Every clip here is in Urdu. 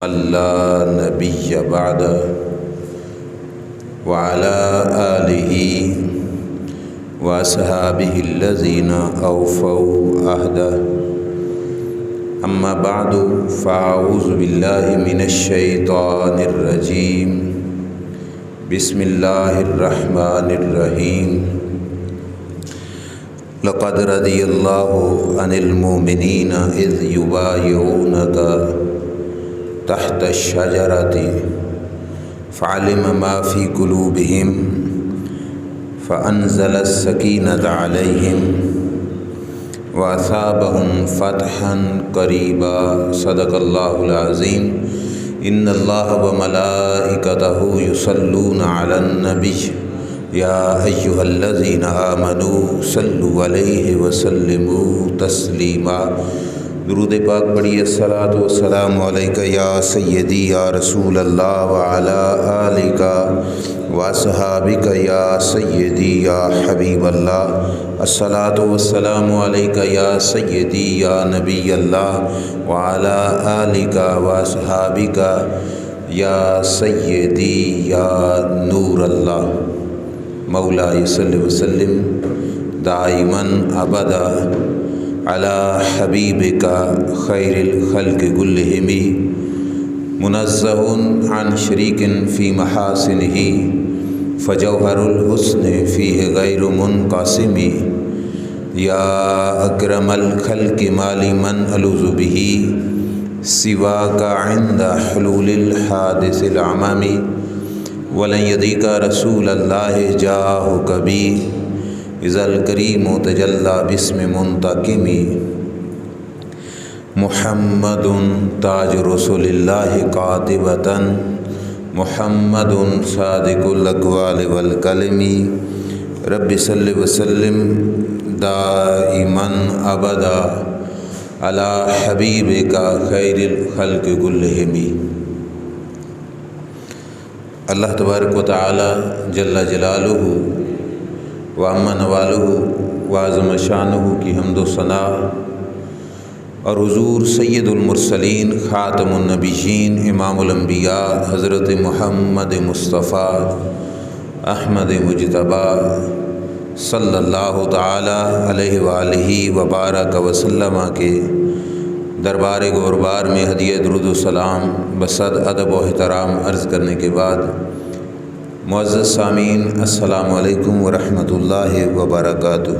لا نبي بعده وعلى آله وأصحابه الذين أوفوا عهده أما بعد فأعوذ بالله من الشيطان الرجيم بسم الله الرحمن الرحيم لقد رضي الله عن المؤمنين إذ يبايعونك تحت الشجرة فعلم ما في قلوبهم فأنزل السكينة عليهم وأثابهم فتحا قريبا صدق الله العظيم إن الله وملائكته يصلون على النبي يا أيها الذين آمنوا صلوا عليه وسلموا تسلیما۔ درود پاک پڑھیے۔ الصلاۃ والسلام علیک یا سیدی یا رسول اللہ وعلی آلک واصحابک یا سیدی یا حبیب اللہ۔ الصلاۃ والسلام علیک یا سیدی یا نبی اللہ وعلی آلک واصحابک یا سیدی یا نور اللہ۔ مولاي صل وسلم دائما ابدا على حبيبك خير الخلق كلهم منزه عن شريك في محاسنه فجوهر الحسن فيه غير منقسم يا أكرم الخلق ما لمن ألوذ به سواك عند حلول الحادث العمام ولن يضيق رسول الله جاءك بي إذا الكريم تجلى باسم منتقم محمد تاج رسول الله قاطبة محمد صادق الأقوال والكلم رب صل وسلم دائما أبدا على حبيبك خير الخلق كلهم۔ اللہ تبارک و تعالی جل جلالہ و عم نوالہ و عظم شانہ کی حمد و ثنا اور حضور سید المرسلین خاتم النبیین امام الانبیاء حضرت محمد مصطفیٰ احمد مجتبیٰ صلی اللہ تعالی علیہ وآلہ وبارک وسلم کے دربار گوربار میں ہدیہ درود و سلام بصد ادب و احترام عرض کرنے کے بعد معزز سامعین السلام علیکم ورحمۃ اللہ وبرکاتہ۔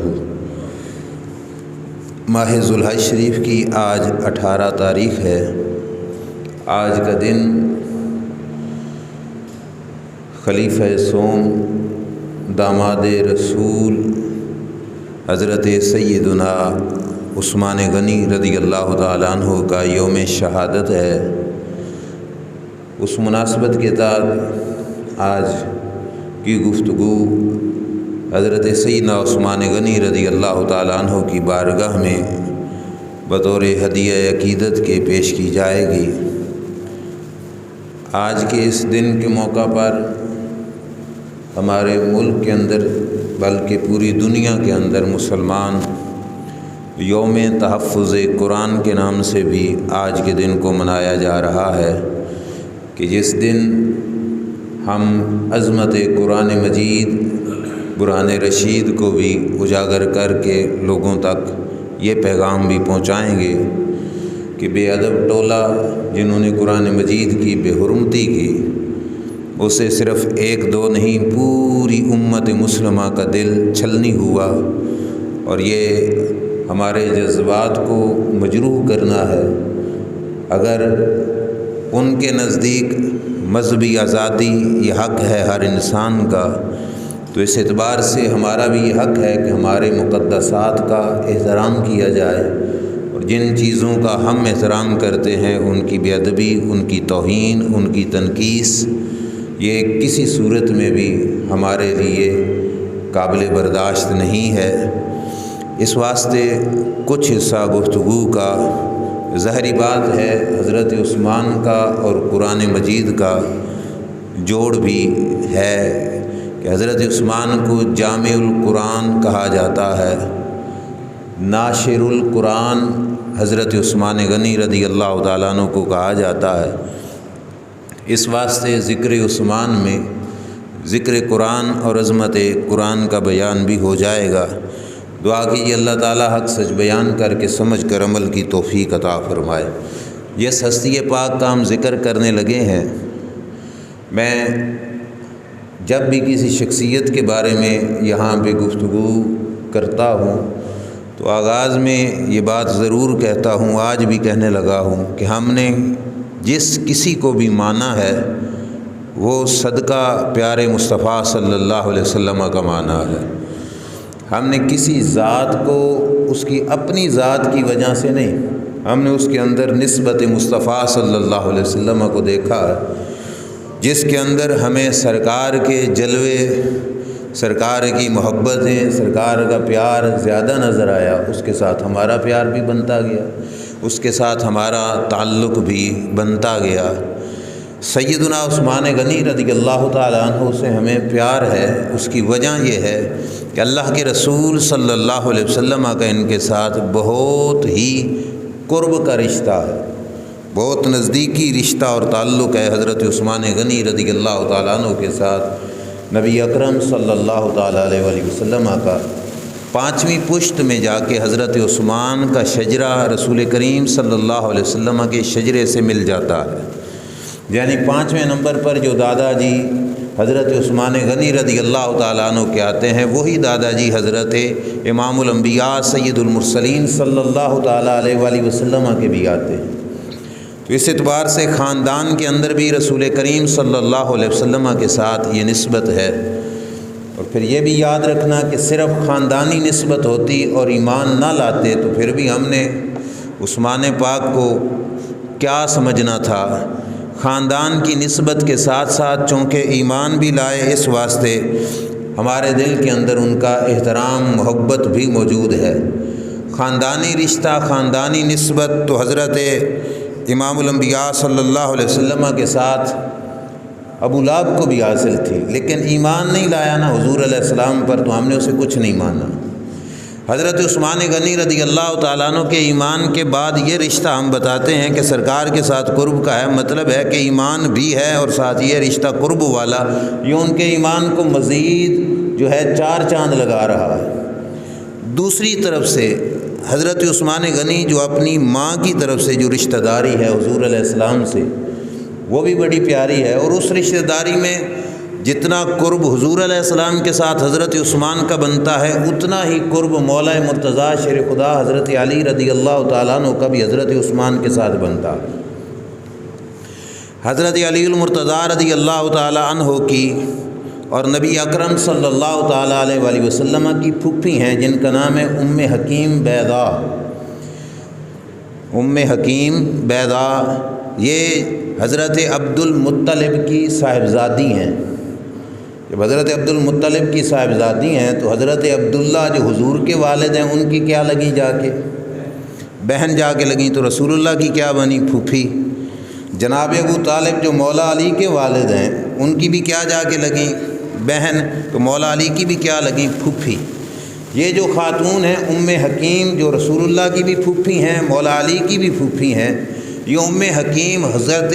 ماہ ذوالحج شریف کی آج 18 تاریخ ہے۔ آج کا دن خلیفہ سوم داماد رسول حضرت سیدنا عثمان غنی رضی اللہ تعالیٰ عنہ کا یوم شہادت ہے۔ اس مناسبت کے تحت آج کی گفتگو حضرت سیدنا عثمان غنی رضی اللہ تعالیٰ عنہ کی بارگاہ میں بطور ہدیہ عقیدت کے پیش کی جائے گی۔ آج کے اس دن کے موقع پر ہمارے ملک کے اندر بلکہ پوری دنیا کے اندر مسلمان یوم تحفظ قرآن کے نام سے بھی آج کے دن کو منایا جا رہا ہے کہ جس دن ہم عظمت قرآن مجید برہان رشید کو بھی اجاگر کر کے لوگوں تک یہ پیغام بھی پہنچائیں گے کہ بے ادب ٹولہ جنہوں نے قرآن مجید کی بے حرمتی کی اسے صرف ایک دو نہیں پوری امت مسلمہ کا دل چھلنی ہوا، اور یہ ہمارے جذبات کو مجروح کرنا ہے۔ اگر ان کے نزدیک مذہبی آزادی یہ حق ہے ہر انسان کا، تو اس اعتبار سے ہمارا بھی یہ حق ہے کہ ہمارے مقدسات کا احترام کیا جائے، اور جن چیزوں کا ہم احترام کرتے ہیں ان کی بے ادبی، ان کی توہین، ان کی تنقیص یہ کسی صورت میں بھی ہمارے لیے قابل برداشت نہیں ہے۔ اس واسطے کچھ حصہ گفتگو کا ظاہری بات ہے حضرت عثمان کا اور قرآن مجید کا جوڑ بھی ہے کہ حضرت عثمان کو جامع القرآن کہا جاتا ہے، ناشر القرآن حضرت عثمان غنی رضی اللہ تعالیٰ عنہ کو کہا جاتا ہے، اس واسطے ذکر عثمان میں ذکر قرآن اور عظمت قرآن کا بیان بھی ہو جائے گا۔ دعا کیجیے اللہ تعالیٰ حق سچ بیان کر کے سمجھ کر عمل کی توفیق عطا فرمائے۔ جس ہستی پاک کا ہم ذکر کرنے لگے ہیں، میں جب بھی کسی شخصیت کے بارے میں یہاں پہ گفتگو کرتا ہوں تو آغاز میں یہ بات ضرور کہتا ہوں، آج بھی کہنے لگا ہوں کہ ہم نے جس کسی کو بھی مانا ہے وہ صدقہ پیارے مصطفیٰ صلی اللہ علیہ وسلم کا مانا ہے۔ ہم نے کسی ذات کو اس کی اپنی ذات کی وجہ سے نہیں، ہم نے اس کے اندر نسبت مصطفیٰ صلی اللہ علیہ وسلم کو دیکھا ہے، جس کے اندر ہمیں سرکار کے جلوے، سرکار کی محبتیں، سرکار کا پیار زیادہ نظر آیا۔ اس کے ساتھ ہمارا پیار بھی بنتا گیا، اس کے ساتھ ہمارا تعلق بھی بنتا گیا۔ سیدنا عثمان غنی رضی اللہ تعالیٰ عنہ سے ہمیں پیار ہے، اس کی وجہ یہ ہے کہ اللہ کے رسول صلی اللہ علیہ وسلم کا ان کے ساتھ بہت ہی قرب کا رشتہ ہے، بہت نزدیکی رشتہ اور تعلق ہے حضرت عثمان غنی رضی اللہ تعالیٰ عنہ کے ساتھ نبی اکرم صلی اللہ تعالیٰ علیہ وآلہ وسلم کا۔ 5ویں پشت میں جا کے حضرت عثمان کا شجرہ رسول کریم صلی اللہ علیہ وسلم کے شجرے سے مل جاتا ہے، یعنی 5ویں نمبر پر جو دادا جی حضرت عثمان غنی رضی اللہ تعالیٰ عنہ کے آتے ہیں، وہی دادا جی حضرت امام الانبیاء سید المرسلین صلی اللہ تعالیٰ علیہ وآلہ وسلم کے بھی آتے ہیں۔ تو اس اعتبار سے خاندان کے اندر بھی رسول کریم صلی اللہ علیہ وسلم کے ساتھ یہ نسبت ہے۔ اور پھر یہ بھی یاد رکھنا کہ صرف خاندانی نسبت ہوتی اور ایمان نہ لاتے تو پھر بھی ہم نے عثمان پاک کو کیا سمجھنا تھا۔ خاندان کی نسبت کے ساتھ ساتھ چونکہ ایمان بھی لائے، اس واسطے ہمارے دل کے اندر ان کا احترام، محبت بھی موجود ہے۔ خاندانی رشتہ، خاندانی نسبت تو حضرت امام الانبیاء صلی اللہ علیہ وسلم کے ساتھ ابو لہب کو بھی حاصل تھی، لیکن ایمان نہیں لایا نا حضور علیہ السلام پر، تو ہم نے اسے کچھ نہیں مانا۔ حضرت عثمان غنی رضی اللہ تعالیٰ عنہ کے ایمان کے بعد یہ رشتہ ہم بتاتے ہیں کہ سرکار کے ساتھ قرب کا ہے، مطلب ہے کہ ایمان بھی ہے اور ساتھ یہ رشتہ قرب والا، یہ ان کے ایمان کو مزید جو ہے 4 چاند لگا رہا ہے۔ دوسری طرف سے حضرت عثمان غنی جو اپنی ماں کی طرف سے جو رشتہ داری ہے حضور علیہ السلام سے، وہ بھی بڑی پیاری ہے، اور اس رشتہ داری میں جتنا قرب حضور علیہ السلام کے ساتھ حضرت عثمان کا بنتا ہے، اتنا ہی قرب مولا مرتضیٰ شیر خدا حضرت علی رضی اللہ تعالیٰ عنہ کا بھی حضرت عثمان کے ساتھ بنتا ہے۔ حضرت علی المرتضیٰ رضی اللہ تعالیٰ عنہ کی اور نبی اکرم صلی اللہ تعالیٰ علیہ وآلہ وسلم کی پھپھی ہیں، جن کا نام ہے ام حکیم بیضا۔ ام حکیم بیضا یہ حضرت عبد المطلب کی صاحبزادی ہیں۔ جب حضرت عبد المطلب کی صاحبزادی ہیں تو حضرت عبداللہ جو حضور کے والد ہیں، ان کی کیا لگی جا کے؟ بہن جا کے لگیں، تو رسول اللہ کی کیا بنی؟ پھوپھی۔ جناب ابو طالب جو مولا علی کے والد ہیں، ان کی بھی کیا جا کے لگیں؟ بہن۔ تو مولا علی کی بھی کیا لگیں؟ پھوپھی۔ یہ جو خاتون ہیں ام حکیم، جو رسول اللہ کی بھی پھوپھی ہیں، مولا علی کی بھی پھوپھی ہیں، یہ ام حکیم حضرت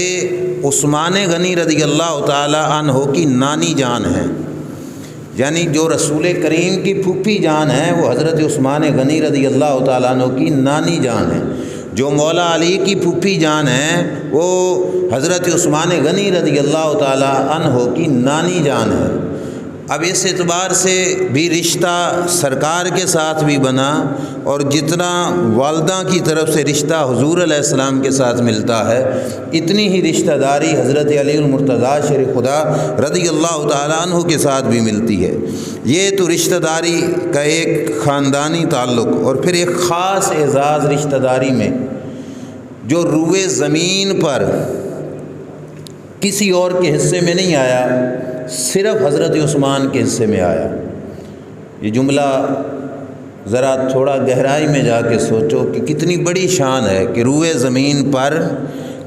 عثمان غنی رضی اللہ تعالی عنہ کی نانی جان ہیں، یعنی جو رسول کریم کی پھوپھی جان ہیں وہ حضرت عثمان غنی رضی اللہ تعالیٰ عنہ کی نانی جان ہیں۔ جو مولا علی کی پھوپھی جان ہیں وہ حضرت عثمان غنی رضی اللہ تعالیٰ عنہ کی نانی جان ہے۔ اب اس اعتبار سے بھی رشتہ سرکار کے ساتھ بھی بنا، اور جتنا والدہ کی طرف سے رشتہ حضور علیہ السلام کے ساتھ ملتا ہے، اتنی ہی رشتہ داری حضرت علی المرتضیٰ شیر خدا رضی اللہ تعالیٰ عنہ کے ساتھ بھی ملتی ہے۔ یہ تو رشتہ داری کا ایک خاندانی تعلق، اور پھر ایک خاص اعزاز رشتہ داری میں جو روئے زمین پر کسی اور کے حصے میں نہیں آیا، صرف حضرت عثمان کے حصے میں آیا۔ یہ جملہ ذرا تھوڑا گہرائی میں جا کے سوچو کہ کتنی بڑی شان ہے کہ روئے زمین پر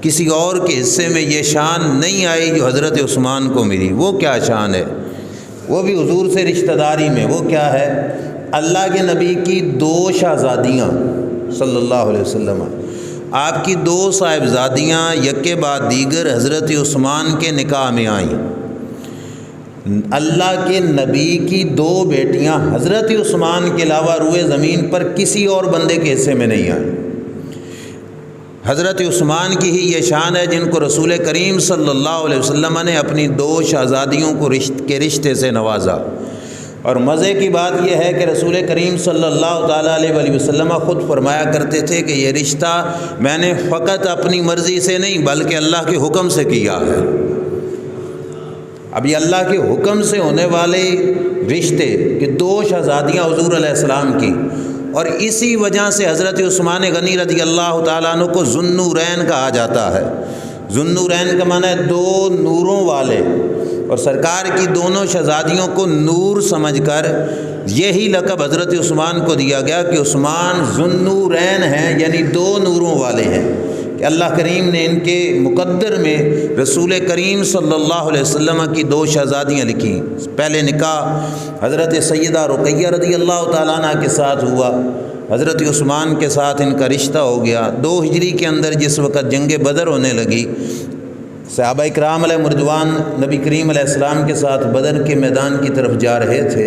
کسی اور کے حصے میں یہ شان نہیں آئی جو حضرت عثمان کو ملی۔ وہ کیا شان ہے؟ وہ بھی حضور سے رشتہ داری میں۔ وہ کیا ہے؟ اللہ کے نبی کی 2 شہزادیاں صلی اللہ علیہ وسلم، آپ کی 2 صاحبزادیاں یکے بعد دیگر حضرت عثمان کے نکاح میں آئیں۔ اللہ کے نبی کی 2 بیٹیاں حضرت عثمان کے علاوہ روئے زمین پر کسی اور بندے کے حصے میں نہیں آئیں۔ حضرت عثمان کی ہی یہ شان ہے جن کو رسول کریم صلی اللہ علیہ وسلم نے اپنی 2 شہزادیوں کو کے رشتے سے نوازا۔ اور مزے کی بات یہ ہے کہ رسول کریم صلی اللہ تعالیٰ علیہ وسلم خود فرمایا کرتے تھے کہ یہ رشتہ میں نے فقط اپنی مرضی سے نہیں بلکہ اللہ کے حکم سے کیا ہے۔ اب یہ اللہ کے حکم سے ہونے والے رشتے کہ 2 شہزادیاں حضور علیہ السلام کی، اور اسی وجہ سے حضرت عثمان غنی رضی اللہ تعالیٰ عنہ کو ذو النورین کہا جاتا ہے۔ ذو النورین کا معنی ہے 2 نوروں والے، اور سرکار کی دونوں شہزادیوں کو نور سمجھ کر یہی لقب حضرت عثمان کو دیا گیا کہ عثمان ذو النورین ہیں، یعنی 2 نوروں والے ہیں، کہ اللہ کریم نے ان کے مقدر میں رسول کریم صلی اللہ علیہ وسلم کی 2 شہزادیاں لکھیں۔ پہلے نکاح حضرت سیدہ رقیہ رضی اللہ تعالیٰ عنہ کے ساتھ ہوا، حضرت عثمان کے ساتھ ان کا رشتہ ہو گیا۔ 2 ہجری کے اندر جس وقت جنگ بدر ہونے لگی، صحابہ اکرام علیہ رضوان نبی کریم علیہ السلام کے ساتھ بدر کے میدان کی طرف جا رہے تھے۔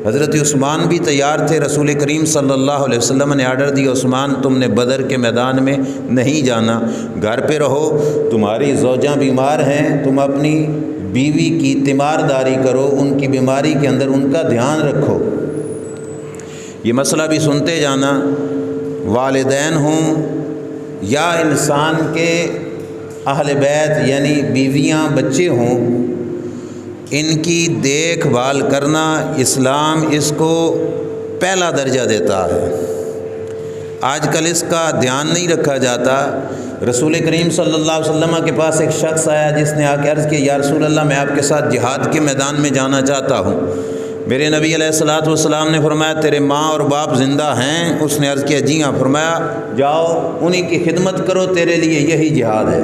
حضرت عثمان بھی تیار تھے۔ رسول کریم صلی اللہ علیہ وسلم نے آرڈر دیا، عثمان تم نے بدر کے میدان میں نہیں جانا، گھر پہ رہو، تمہاری زوجاں بیمار ہیں، تم اپنی بیوی کی تیمارداری کرو، ان کی بیماری کے اندر ان کا دھیان رکھو۔ یہ مسئلہ بھی سنتے جانا، والدین ہوں یا انسان کے اہل بیت یعنی بیویاں بچے ہوں، ان کی دیکھ بھال کرنا اسلام اس کو پہلا درجہ دیتا ہے۔ آج کل اس کا دھیان نہیں رکھا جاتا۔ رسول کریم صلی اللہ علیہ وسلم کے پاس ایک شخص آیا جس نے آ کے عرض کی، یا رسول اللہ میں آپ کے ساتھ جہاد کے میدان میں جانا چاہتا ہوں۔ میرے نبی علیہ الصلوۃ والسلام نے فرمایا تیرے ماں اور باپ زندہ ہیں؟ اس نے عرض کیا جی ہاں۔ فرمایا جاؤ انہی کی خدمت کرو، تیرے لیے یہی جہاد ہے۔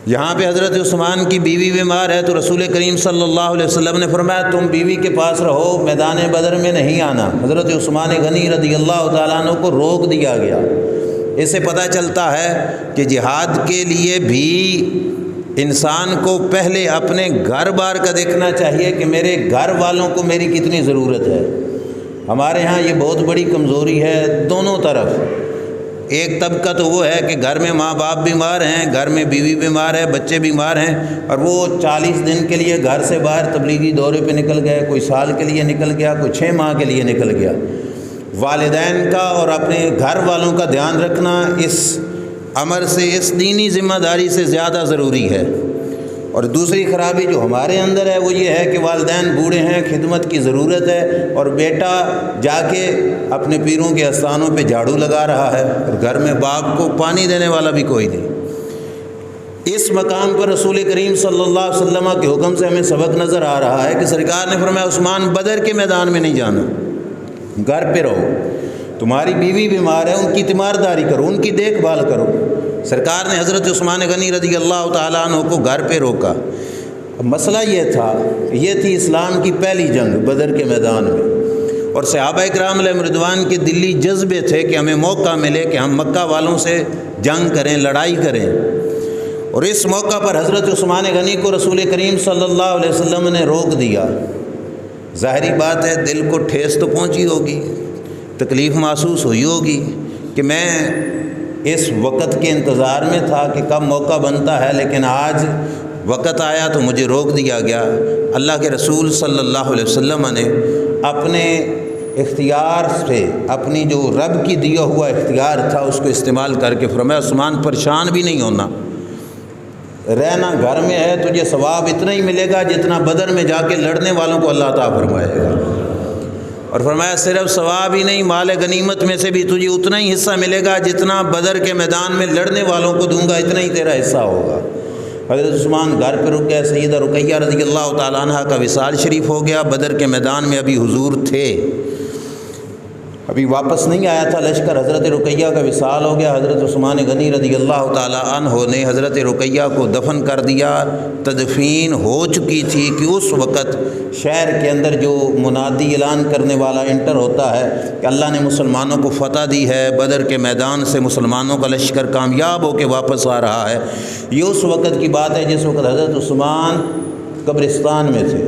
یہاں پہ حضرت عثمان کی بیوی بیمار ہے تو رسول کریم صلی اللہ علیہ وسلم نے فرمایا تم بیوی کے پاس رہو، میدان بدر میں نہیں آنا۔ حضرت عثمان غنی رضی اللہ تعالیٰ عنہ کو روک دیا گیا۔ اس سے پتہ چلتا ہے کہ جہاد کے لیے بھی انسان کو پہلے اپنے گھر بار کا دیکھنا چاہیے کہ میرے گھر والوں کو میری کتنی ضرورت ہے۔ ہمارے ہاں یہ بہت بڑی کمزوری ہے دونوں طرف۔ ایک طبقہ تو وہ ہے کہ گھر میں ماں باپ بیمار ہیں، گھر میں بیوی بیمار ہے، بچے بیمار ہیں، اور وہ 40 دن کے لیے گھر سے باہر تبلیغی دورے پہ نکل گئے، کوئی سال کے لیے نکل گیا، کوئی 6 ماہ کے لیے نکل گیا۔ والدین کا اور اپنے گھر والوں کا دھیان رکھنا اس امر سے، اس دینی ذمہ داری سے زیادہ ضروری ہے۔ اور دوسری خرابی جو ہمارے اندر ہے وہ یہ ہے کہ والدین بوڑھے ہیں، خدمت کی ضرورت ہے، اور بیٹا جا کے اپنے پیروں کے آستانوں پہ جھاڑو لگا رہا ہے، اور گھر میں باپ کو پانی دینے والا بھی کوئی نہیں۔ اس مقام پر رسول کریم صلی اللہ علیہ وسلم کے حکم سے ہمیں سبق نظر آ رہا ہے کہ سرکار نے فرمایا عثمان بدر کے میدان میں نہیں جانا، گھر پہ رہو، تمہاری بیوی بیمار ہے، ان کی تیمارداری کرو، ان کی دیکھ بھال کرو۔ سرکار نے حضرت عثمان غنی رضی اللہ تعالیٰ عنہ کو گھر پہ روکا۔ اب مسئلہ یہ تھا، یہ تھی اسلام کی پہلی جنگ بدر کے میدان میں، اور صحابہ اکرام علیہ رضوان کے دلی جذبے تھے کہ ہمیں موقع ملے کہ ہم مکہ والوں سے جنگ کریں، لڑائی کریں۔ اور اس موقع پر حضرت عثمان غنی کو رسول کریم صلی اللہ علیہ وسلم نے روک دیا۔ ظاہری بات ہے دل کو ٹھیس تو پہنچی ہوگی، تکلیف محسوس ہوئی ہوگی کہ میں اس وقت کے انتظار میں تھا کہ کب موقع بنتا ہے، لیکن آج وقت آیا تو مجھے روک دیا گیا۔ اللہ کے رسول صلی اللہ علیہ وسلم نے اپنے اختیار سے، اپنی جو رب کی دیا ہوا اختیار تھا اس کو استعمال کر کے فرمایا عثمان پریشان بھی نہیں ہونا، رہنا گھر میں ہے، تجھے ثواب اتنا ہی ملے گا جتنا بدر میں جا کے لڑنے والوں کو اللہ تعالیٰ فرمائے گا۔ اور فرمایا صرف ثواب ہی نہیں، مال غنیمت میں سے بھی تجھے اتنا ہی حصہ ملے گا جتنا بدر کے میدان میں لڑنے والوں کو دوں گا، اتنا ہی تیرا حصہ ہوگا۔ حضرت عثمان گھر پہ رک گئے۔ سیدہ رقیہ رضی اللہ تعالیٰ عنہ کا وصال شریف ہو گیا، بدر کے میدان میں ابھی حضور تھے۔ ابھی واپس نہیں آیا تھا لشکر، حضرت رقیہ کا وصال ہو گیا۔ حضرت عثمان غنی رضی اللہ تعالیٰ عنہ نے حضرت رقیہ کو دفن کر دیا۔ تدفین ہو چکی تھی کہ اس وقت شہر کے اندر جو منادی اعلان کرنے والا انٹر ہوتا ہے کہ اللہ نے مسلمانوں کو فتح دی ہے، بدر کے میدان سے مسلمانوں کا لشکر کامیاب ہو کے واپس آ رہا ہے، یہ اس وقت کی بات ہے جس وقت حضرت عثمان قبرستان میں تھے۔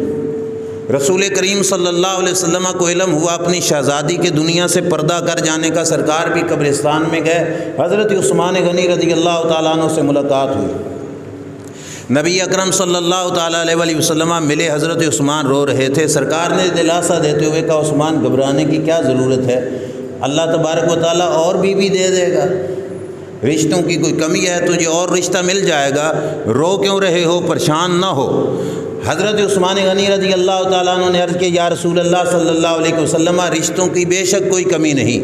رسول کریم صلی اللہ علیہ وسلم کو علم ہوا اپنی شہزادی کے دنیا سے پردہ کر جانے کا، سرکار بھی قبرستان میں گئے، حضرت عثمان غنی رضی اللہ تعالیٰ عنہ سے ملاقات ہوئی۔ نبی اکرم صلی اللہ تعالیٰ علیہ وسلم ملے، حضرت عثمان رو رہے تھے۔ سرکار نے دلاسا دیتے ہوئے کہا عثمان گھبرانے کی کیا ضرورت ہے، اللہ تبارک و تعالیٰ اور بیوی دے دے گا، رشتوں کی کوئی کمی ہے تجھے اور رشتہ مل جائے گا، رو کیوں رہے ہو، پریشان نہ ہو۔ حضرت عثمان غنی رضی اللہ تعالیٰ عنہ نے عرض کیا یا رسول اللہ صلی اللہ علیہ وسلم رشتوں کی بے شک کوئی کمی نہیں،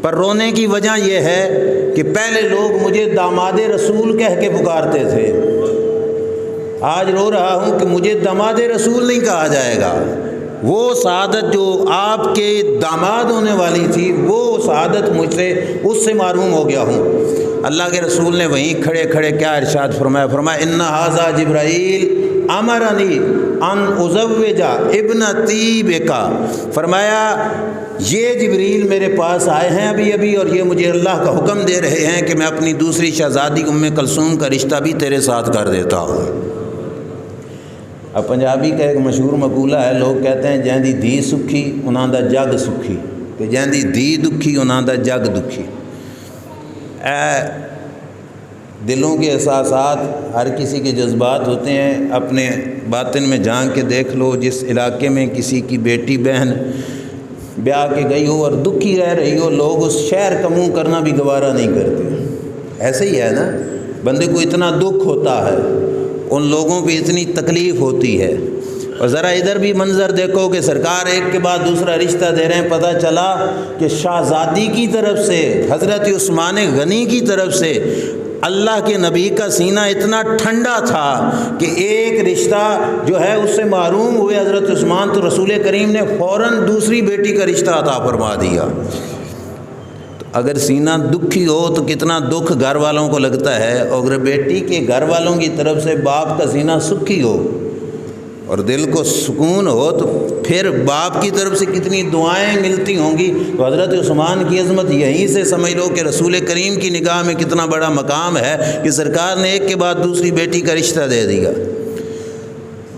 پر رونے کی وجہ یہ ہے کہ پہلے لوگ مجھے داماد رسول کہہ کے پکارتے تھے، آج رو رہا ہوں کہ مجھے داماد رسول نہیں کہا جائے گا۔ وہ سعادت جو آپ کے داماد ہونے والی تھی، وہ سعادت مجھ سے اس سے محروم ہو گیا ہوں۔ اللہ کے رسول نے وہیں کھڑے کھڑے کیا ارشاد فرمایا، فرمایا ان ھذا جبرائیل امرنی ان ازوج ابنتی بکا، فرمایا یہ جبریل میرے پاس آئے ہیں ابھی اور یہ مجھے اللہ کا حکم دے رہے ہیں کہ میں اپنی دوسری شہزادی ام کلثوم کا رشتہ بھی تیرے ساتھ کر دیتا ہوں۔ اب پنجابی کا ایک مشہور مقولہ ہے، لوگ کہتے ہیں جہندی دھی سکھی انہاں دا جگ سکھی، کہ جہندی دھی دکھی انہاں دا جگ دکھی۔ دلوں کے احساسات، ہر کسی کے جذبات ہوتے ہیں، اپنے باطن میں جھانک کے دیکھ لو۔ جس علاقے میں کسی کی بیٹی بہن بیاہ کے گئی ہو اور دکھی رہ رہی ہو، لوگ اس شہر کا منہ کرنا بھی گوارا نہیں کرتے۔ ایسے ہی ہے نا، بندے کو اتنا دکھ ہوتا ہے، ان لوگوں پہ اتنی تکلیف ہوتی ہے۔ اور ذرا ادھر بھی منظر دیکھو کہ سرکار ایک کے بعد دوسرا رشتہ دے رہے ہیں، پتہ چلا کہ شہزادی کی طرف سے، حضرت عثمان غنی کی طرف سے اللہ کے نبی کا سینہ اتنا ٹھنڈا تھا کہ ایک رشتہ جو ہے اس سے محروم ہوئے حضرت عثمان، تو رسول کریم نے فوراً دوسری بیٹی کا رشتہ عطا فرما دیا۔ تو اگر سینہ دکھی ہو تو کتنا دکھ گھر والوں کو لگتا ہے، اور اگر بیٹی کے گھر والوں کی طرف سے باپ کا سینہ سکھی ہو اور دل کو سکون ہو تو پھر باپ کی طرف سے کتنی دعائیں ملتی ہوں گی۔ تو حضرت عثمان کی عظمت یہیں سے سمجھ لو کہ رسول کریم کی نگاہ میں کتنا بڑا مقام ہے کہ سرکار نے ایک کے بعد دوسری بیٹی کا رشتہ دے دیا۔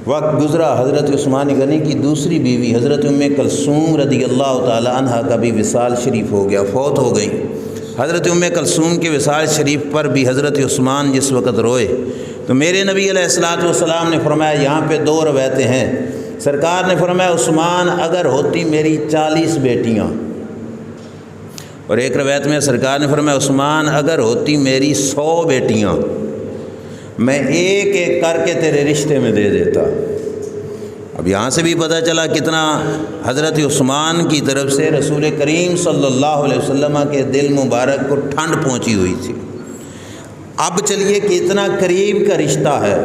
وقت گزرا، حضرت عثمان غنی کی دوسری بیوی حضرت ام کلثوم رضی اللہ تعالی عنہا کا بھی وصال شریف ہو گیا، فوت ہو گئی۔ حضرت ام کلثوم کے وصال شریف پر بھی حضرت عثمان جس وقت روئے تو میرے نبی علیہ الصلوۃ والسلام نے فرمایا، یہاں پہ دو روایتیں ہیں، سرکار نے فرمایا عثمان اگر ہوتی میری 40 بیٹیاں، اور ایک روایت میں سرکار نے فرمایا عثمان اگر ہوتی میری 100 بیٹیاں، میں ایک ایک کر کے تیرے رشتے میں دے دیتا۔ اب یہاں سے بھی پتہ چلا کتنا حضرت عثمان کی طرف سے رسول کریم صلی اللہ علیہ وسلم کے دل مبارک کو ٹھنڈ پہنچی ہوئی تھی۔ اب چلیے کہ اتنا قریب کا رشتہ ہے،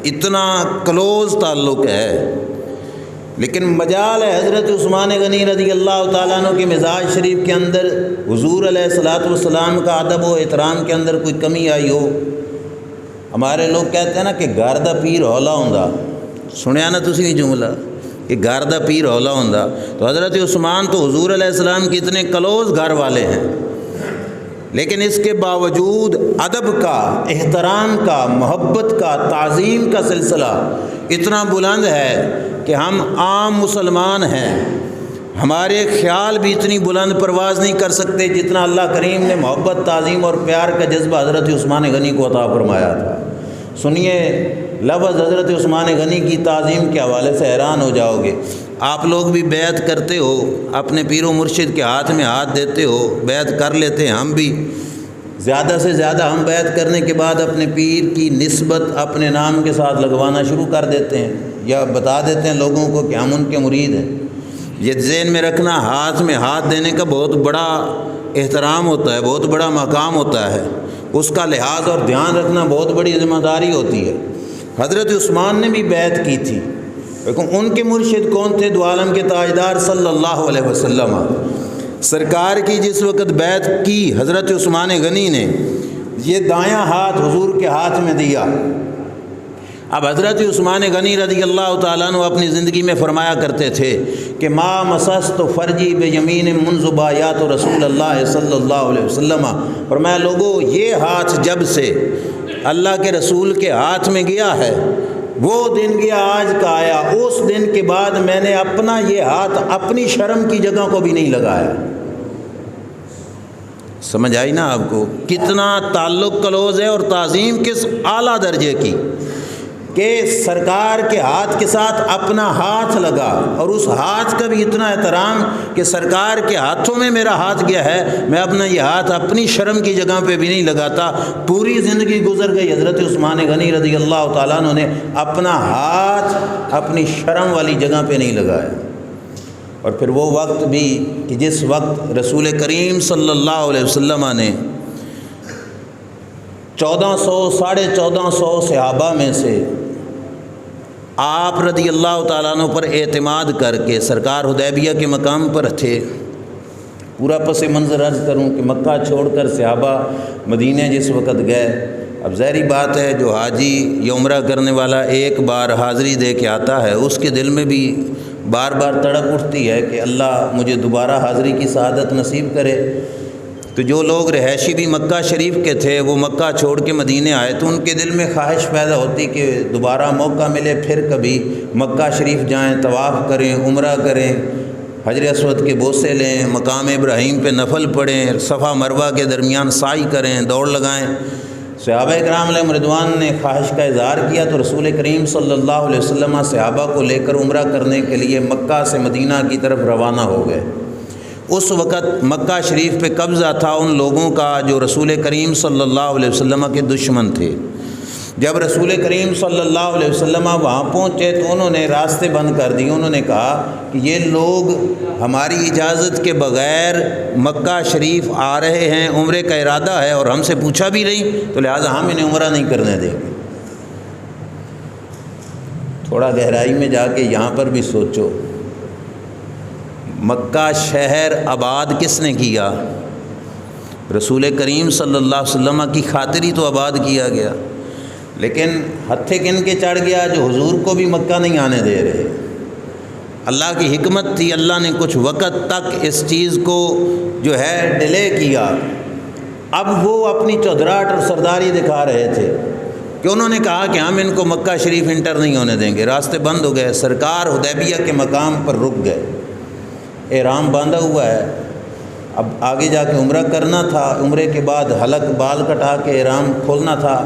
اتنا کلوز تعلق ہے، لیکن مجال ہے حضرت عثمان غنی رضی اللہ تعالیٰ عنہ کے مزاج شریف کے اندر حضور علیہ الصلوۃ والسلام کا ادب و احترام کے اندر کوئی کمی آئی ہو۔ ہمارے لوگ کہتے ہیں نا کہ گھر دا پیر ہولا ہوندا، سنیا نا تسی یہ جملہ کہ گھر دا پیر ہولا ہوندا، تو حضرت عثمان تو حضور علیہ السلام کے اتنے کلوز گھر والے ہیں، لیکن اس کے باوجود ادب کا، احترام کا، محبت کا، تعظیم کا سلسلہ اتنا بلند ہے کہ ہم عام مسلمان ہیں، ہمارے خیال بھی اتنی بلند پرواز نہیں کر سکتے جتنا اللہ کریم نے محبت، تعظیم اور پیار کا جذبہ حضرت عثمان غنی کو عطا فرمایا تھا۔ سنیے لفظ حضرت عثمان غنی کی تعظیم کے حوالے سے حیران ہو جاؤ گے۔ آپ لوگ بھی بیعت کرتے ہو، اپنے پیر و مرشد کے ہاتھ میں ہاتھ دیتے ہو، بیعت کر لیتے ہیں، ہم بھی زیادہ سے زیادہ ہم بیعت کرنے کے بعد اپنے پیر کی نسبت اپنے نام کے ساتھ لگوانا شروع کر دیتے ہیں، یا بتا دیتے ہیں لوگوں کو کہ ہم ان کے مرید ہیں۔ یہ ذہن میں رکھنا، ہاتھ میں ہاتھ دینے کا بہت بڑا احترام ہوتا ہے، بہت بڑا مقام ہوتا ہے، اس کا لحاظ اور دھیان رکھنا بہت بڑی ذمہ داری ہوتی ہے۔ حضرت عثمان نے بھی بیعت کی تھی، لیکن ان کے مرشد کون تھے؟ دو عالم کے تاجدار صلی اللہ علیہ وسلم۔ سرکار کی جس وقت بیعت کی حضرت عثمان غنی نے، یہ دایاں ہاتھ حضور کے ہاتھ میں دیا۔ اب حضرت عثمان غنی رضی اللہ تعالیٰ عنہ اپنی زندگی میں فرمایا کرتے تھے کہ ما مسست فرجی بیمین منذ بایعت رسول اللہ صلی اللہ علیہ وسلم، فرمایا لوگو یہ ہاتھ جب سے اللہ کے رسول کے ہاتھ میں گیا ہے، وہ دن گیا آج کا آیا، اس دن کے بعد میں نے اپنا یہ ہاتھ اپنی شرم کی جگہ کو بھی نہیں لگایا۔ سمجھ آئی نا آپ کو کتنا تعلق کلوز ہے اور تعظیم کس اعلیٰ درجے کی، کہ سرکار کے ہاتھ کے ساتھ اپنا ہاتھ لگا، اور اس ہاتھ کا بھی اتنا احترام کہ سرکار کے ہاتھوں میں میرا ہاتھ گیا ہے، میں اپنا یہ ہاتھ اپنی شرم کی جگہ پہ بھی نہیں لگاتا۔ پوری زندگی گزر گئی، حضرت عثمان غنی رضی اللہ تعالیٰ عنہ نے اپنا ہاتھ اپنی شرم والی جگہ پہ نہیں لگایا۔ اور پھر وہ وقت بھی کہ جس وقت رسول کریم صلی اللہ علیہ وسلم نے 1400 صحابہ میں سے آپ رضی اللہ تعالیٰ عنہ پر اعتماد کر کے، سرکار حدیبیہ کے مقام پر تھے، پورا پس منظر عرض کروں کہ مکہ چھوڑ کر صحابہ مدینہ جس وقت گئے، اب ظاہری بات ہے جو حاجی یا عمرہ کرنے والا ایک بار حاضری دے کے آتا ہے، اس کے دل میں بھی بار بار تڑپ اٹھتی ہے کہ اللہ مجھے دوبارہ حاضری کی سعادت نصیب کرے۔ تو جو لوگ رہائشی بھی مکہ شریف کے تھے وہ مکہ چھوڑ کے مدینے آئے تو ان کے دل میں خواہش پیدا ہوتی کہ دوبارہ موقع ملے پھر کبھی مکہ شریف جائیں، طواف کریں، عمرہ کریں، حجر اسود کے بوسے لیں، مقام ابراہیم پہ نفل پڑھیں، صفا مروہ کے درمیان سعی کریں، دوڑ لگائیں۔ صحابہ کرام علیہم رضوان نے خواہش کا اظہار کیا تو رسول کریم صلی اللہ علیہ وسلم صحابہ کو لے کر عمرہ کرنے کے لیے مکہ سے مدینہ کی طرف روانہ ہو گئے۔ اس وقت مکہ شریف پہ قبضہ تھا ان لوگوں کا جو رسول کریم صلی اللہ علیہ وسلم کے دشمن تھے۔ جب رسول کریم صلی اللہ علیہ وسلم وہاں پہنچے تو انہوں نے راستے بند کر دیے۔ انہوں نے کہا کہ یہ لوگ ہماری اجازت کے بغیر مکہ شریف آ رہے ہیں، عمرے کا ارادہ ہے اور ہم سے پوچھا بھی نہیں، تو لہٰذا ہم انہیں عمرہ نہیں کرنے دیں گے۔ تھوڑا گہرائی میں جا کے یہاں پر بھی سوچو، مکہ شہر آباد کس نے کیا؟ رسول کریم صلی اللہ علیہ وسلم کی خاطر ہی تو آباد کیا گیا، لیکن ہتھے کن کے چڑھ گیا جو حضور کو بھی مکہ نہیں آنے دے رہے۔ اللہ کی حکمت تھی، اللہ نے کچھ وقت تک اس چیز کو جو ہے ڈیلے کیا۔ اب وہ اپنی چودراہٹ اور سرداری دکھا رہے تھے کہ انہوں نے کہا کہ ہم ان کو مکہ شریف انٹر نہیں ہونے دیں گے، راستے بند ہو گئے۔ سرکار حدیبیہ کے مقام پر رک گئے، احرام باندھا ہوا ہے، اب آگے جا کے عمرہ کرنا تھا، عمرے کے بعد حلق بال کٹا کے احرام کھولنا تھا،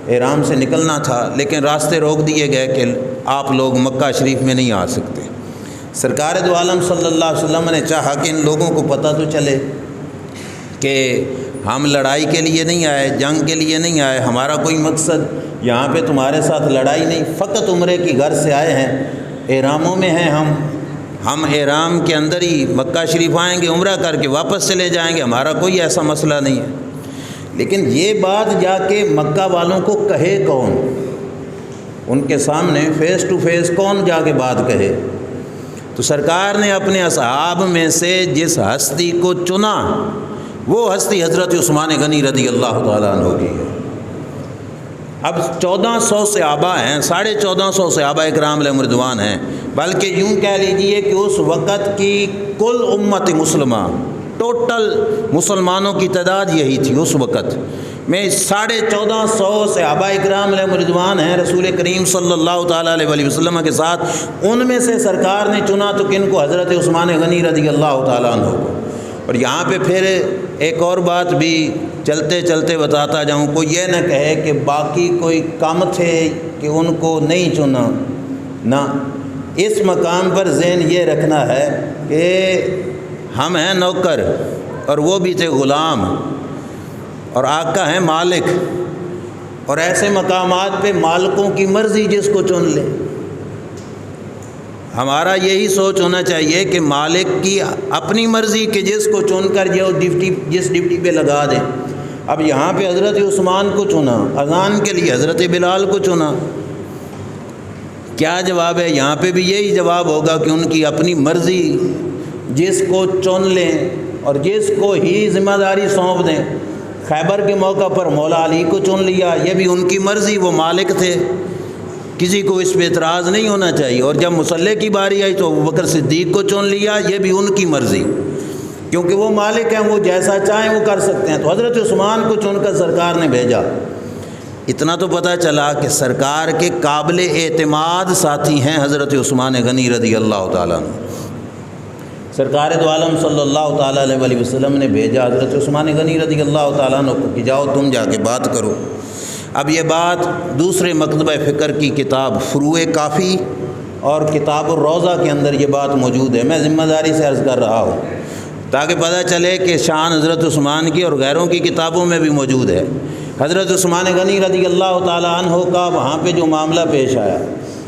احرام سے نکلنا تھا، لیکن راستے روک دیے گئے کہ آپ لوگ مکہ شریف میں نہیں آ سکتے۔ سرکار دو عالم صلی اللہ علیہ وسلم نے چاہا کہ ان لوگوں کو پتہ تو چلے کہ ہم لڑائی کے لیے نہیں آئے، جنگ کے لیے نہیں آئے، ہمارا کوئی مقصد یہاں پہ تمہارے ساتھ لڑائی نہیں، فقط عمرے کی غرض سے آئے ہیں، احراموں میں ہیں ہم احرام کے اندر ہی مکہ شریف آئیں گے، عمرہ کر کے واپس چلے جائیں گے، ہمارا کوئی ایسا مسئلہ نہیں ہے۔ لیکن یہ بات جا کے مکہ والوں کو کہے کون؟ ان کے سامنے فیس ٹو فیس کون جا کے بات کہے؟ تو سرکار نے اپنے اصحاب میں سے جس ہستی کو چنا وہ ہستی حضرت عثمان غنی رضی اللہ تعالیٰ عنہ کی ہے۔ اب 1400 صحابہ ہیں، 1450 صحابہ اکرام علیہم رضوان ہیں، بلکہ یوں کہہ لیجئے کہ اس وقت کی کل امت مسلمہ، ٹوٹل مسلمانوں کی تعداد یہی تھی اس وقت میں۔ 1450 صحابہ اکرام علیہم رضوان ہیں رسول کریم صلی اللہ تعالیٰ علیہ وسلم کے ساتھ، ان میں سے سرکار نے چنا تو کن کو؟ حضرت عثمان غنی رضی اللہ تعالیٰ عنہ کو۔ اور یہاں پہ پھر ایک اور بات بھی چلتے چلتے بتاتا جاؤں، کوئی یہ نہ کہے کہ باقی کوئی کم تھے کہ ان کو نہیں چنا، نہ، اس مقام پر ذہن یہ رکھنا ہے کہ ہم ہیں نوکر اور وہ بھی تھے غلام، اور آقا ہیں مالک، اور ایسے مقامات پہ مالکوں کی مرضی جس کو چن لے۔ ہمارا یہی سوچ ہونا چاہیے کہ مالک کی اپنی مرضی کہ جس کو چن کر جس ڈپٹی پہ لگا دیں۔ اب یہاں پہ حضرت عثمان کو چنا، اذان کے لیے حضرت بلال کو چنا، کیا جواب ہے؟ یہاں پہ بھی یہی جواب ہوگا کہ ان کی اپنی مرضی، جس کو چن لیں اور جس کو ہی ذمہ داری سونپ دیں۔ خیبر کے موقع پر مولا علی کو چن لیا، یہ بھی ان کی مرضی، وہ مالک تھے، کسی کو اس پہ اعتراض نہیں ہونا چاہیے۔ اور جب مسلح کی باری آئی تو ابوبکر صدیق کو چن لیا، یہ بھی ان کی مرضی، کیونکہ وہ مالک ہیں، وہ جیسا چاہیں وہ کر سکتے ہیں۔ تو حضرت عثمان کو چن کر سرکار نے بھیجا۔ اتنا تو پتہ چلا کہ سرکار کے قابل اعتماد ساتھی ہیں حضرت عثمان غنی رضی اللہ تعالیٰ عنہ۔ سرکار دو عالم صلی اللہ تعالیٰ علیہ وسلم نے بھیجا حضرت عثمان غنی رضی اللہ تعالیٰ عنہ کو کہ جاؤ تم جا کے بات کرو۔ اب یہ بات دوسرے مکتبہ فکر کی کتاب فروع کافی اور کتاب الروضہ کے اندر یہ بات موجود ہے، میں ذمہ داری سے عرض کر رہا ہوں تاکہ پتہ چلے کہ شان حضرت عثمان کی اور غیروں کی کتابوں میں بھی موجود ہے۔ حضرت عثمان غنی رضی اللہ تعالیٰ عنہ کا وہاں پہ جو معاملہ پیش آیا،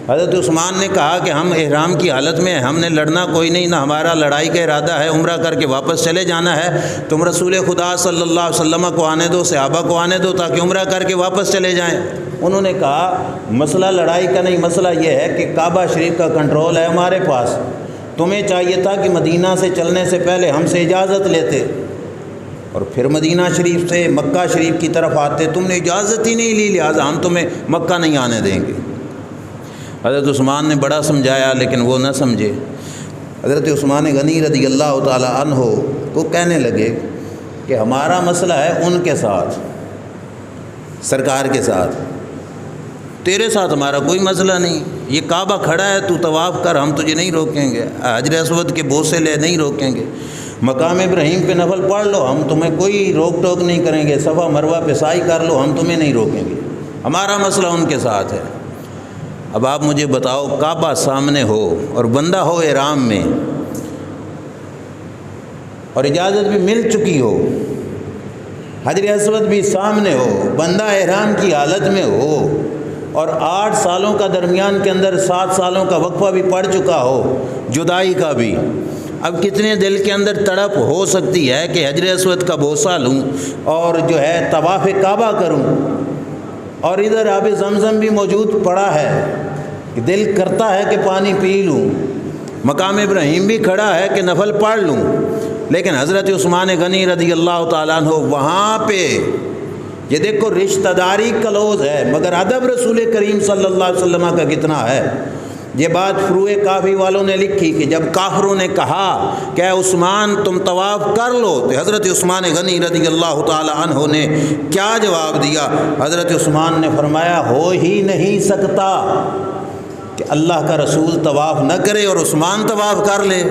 حضرت عثمان نے کہا کہ ہم احرام کی حالت میں ہم نے لڑنا کوئی نہیں، نہ ہمارا لڑائی کا ارادہ ہے، عمرہ کر کے واپس چلے جانا ہے، تم رسول خدا صلی اللہ علیہ وسلم کو آنے دو، صحابہ کو آنے دو تاکہ عمرہ کر کے واپس چلے جائیں۔ انہوں نے کہا مسئلہ لڑائی کا نہیں، مسئلہ یہ ہے کہ کعبہ شریف کا کنٹرول ہے ہمارے پاس، تمہیں چاہیے تھا کہ مدینہ سے چلنے سے پہلے ہم سے اجازت لیتے اور پھر مدینہ شریف سے مکہ شریف کی طرف آتے، تم نے اجازت ہی نہیں لی، لہٰذا ہم تمہیں مکہ نہیں آنے دیں گے۔ حضرت عثمان نے بڑا سمجھایا لیکن وہ نہ سمجھے۔ حضرت عثمان غنی رضی اللہ تعالی عنہ کو کہنے لگے کہ ہمارا مسئلہ ہے ان کے ساتھ، سرکار کے ساتھ، تیرے ساتھ ہمارا کوئی مسئلہ نہیں، یہ کعبہ کھڑا ہے تو طواف کر، ہم تجھے نہیں روکیں گے، حجر اسود کے بوسے لے نہیں روکیں گے، مقام ابراہیم پہ نفل پڑھ لو، ہم تمہیں کوئی روک ٹوک نہیں کریں گے، صفا مروہ پہ سعی کر لو، ہم تمہیں نہیں روکیں گے، ہمارا مسئلہ ان کے ساتھ ہے۔ اب آپ مجھے بتاؤ، کعبہ سامنے ہو اور بندہ ہو احرام میں اور اجازت بھی مل چکی ہو، حجر اسود بھی سامنے ہو، بندہ احرام کی حالت میں ہو اور 8 سالوں کا درمیان کے اندر 7 سالوں کا وقفہ بھی پڑ چکا ہو، جدائی کا بھی، اب کتنے دل کے اندر تڑپ ہو سکتی ہے کہ حجر اسود کا بوسہ لوں اور جو ہے طواف کعبہ کروں، اور ادھر آب زمزم بھی موجود پڑا ہے کہ دل کرتا ہے کہ پانی پی لوں، مقام ابراہیم بھی کھڑا ہے کہ نفل پڑھ لوں، لیکن حضرت عثمان غنی رضی اللہ تعالیٰ عنہ وہاں پہ، یہ دیکھو رشتہ داری کلوز ہے مگر ادب رسول کریم صلی اللہ علیہ وسلم کا کتنا ہے۔ یہ بات فروع کافی والوں نے لکھی کہ جب کافروں نے کہا کہ اے عثمان تم طواف کر لو، تو حضرت عثمان غنی رضی اللہ تعالی عنہ نے کیا جواب دیا؟ حضرت عثمان نے فرمایا ہو ہی نہیں سکتا کہ اللہ کا رسول طواف نہ کرے اور عثمان طواف کر لے۔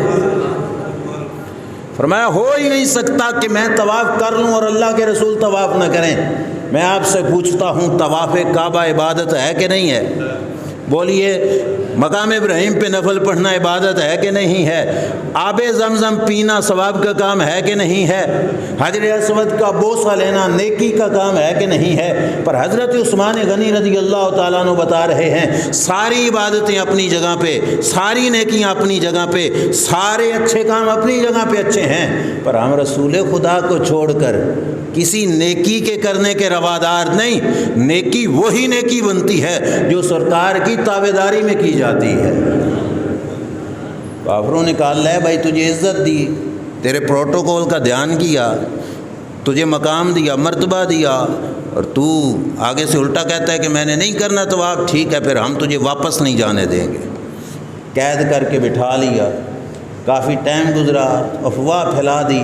فرمایا ہو ہی نہیں سکتا کہ میں طواف کر لوں اور اللہ کے رسول طواف نہ کریں۔ میں آپ سے پوچھتا ہوں طواف کعبہ عبادت ہے کہ نہیں ہے؟ بولیے، مقام ابراہیم پہ نفل پڑھنا عبادت ہے کہ نہیں ہے؟ آب زمزم پینا ثواب کا کام ہے کہ نہیں ہے؟ حجر اسود کا بوسہ لینا نیکی کا کام ہے کہ نہیں ہے؟ پر حضرت عثمان غنی رضی اللہ تعالیٰ عنہ بتا رہے ہیں ساری عبادتیں اپنی جگہ پہ، ساری نیکیاں اپنی جگہ پہ، سارے اچھے کام اپنی جگہ پہ اچھے ہیں، پر ہم رسول خدا کو چھوڑ کر کسی نیکی کے کرنے کے روادار نہیں۔ نیکی وہی نیکی بنتی ہے جو سرکار کی تابعداری میں کی جاتی ہے۔ کافروں نے کہا اللہ بھائی تجھے عزت دی، تیرے پروٹوکول کا دھیان کیا، تجھے مقام دیا، مرتبہ دیا، اور تو آگے سے الٹا کہتا ہے کہ میں نے نہیں کرنا تو آپ ٹھیک ہے پھر ہم تجھے واپس نہیں جانے دیں گے۔ قید کر کے بٹھا لیا، کافی ٹائم گزرا، افواہ پھیلا دی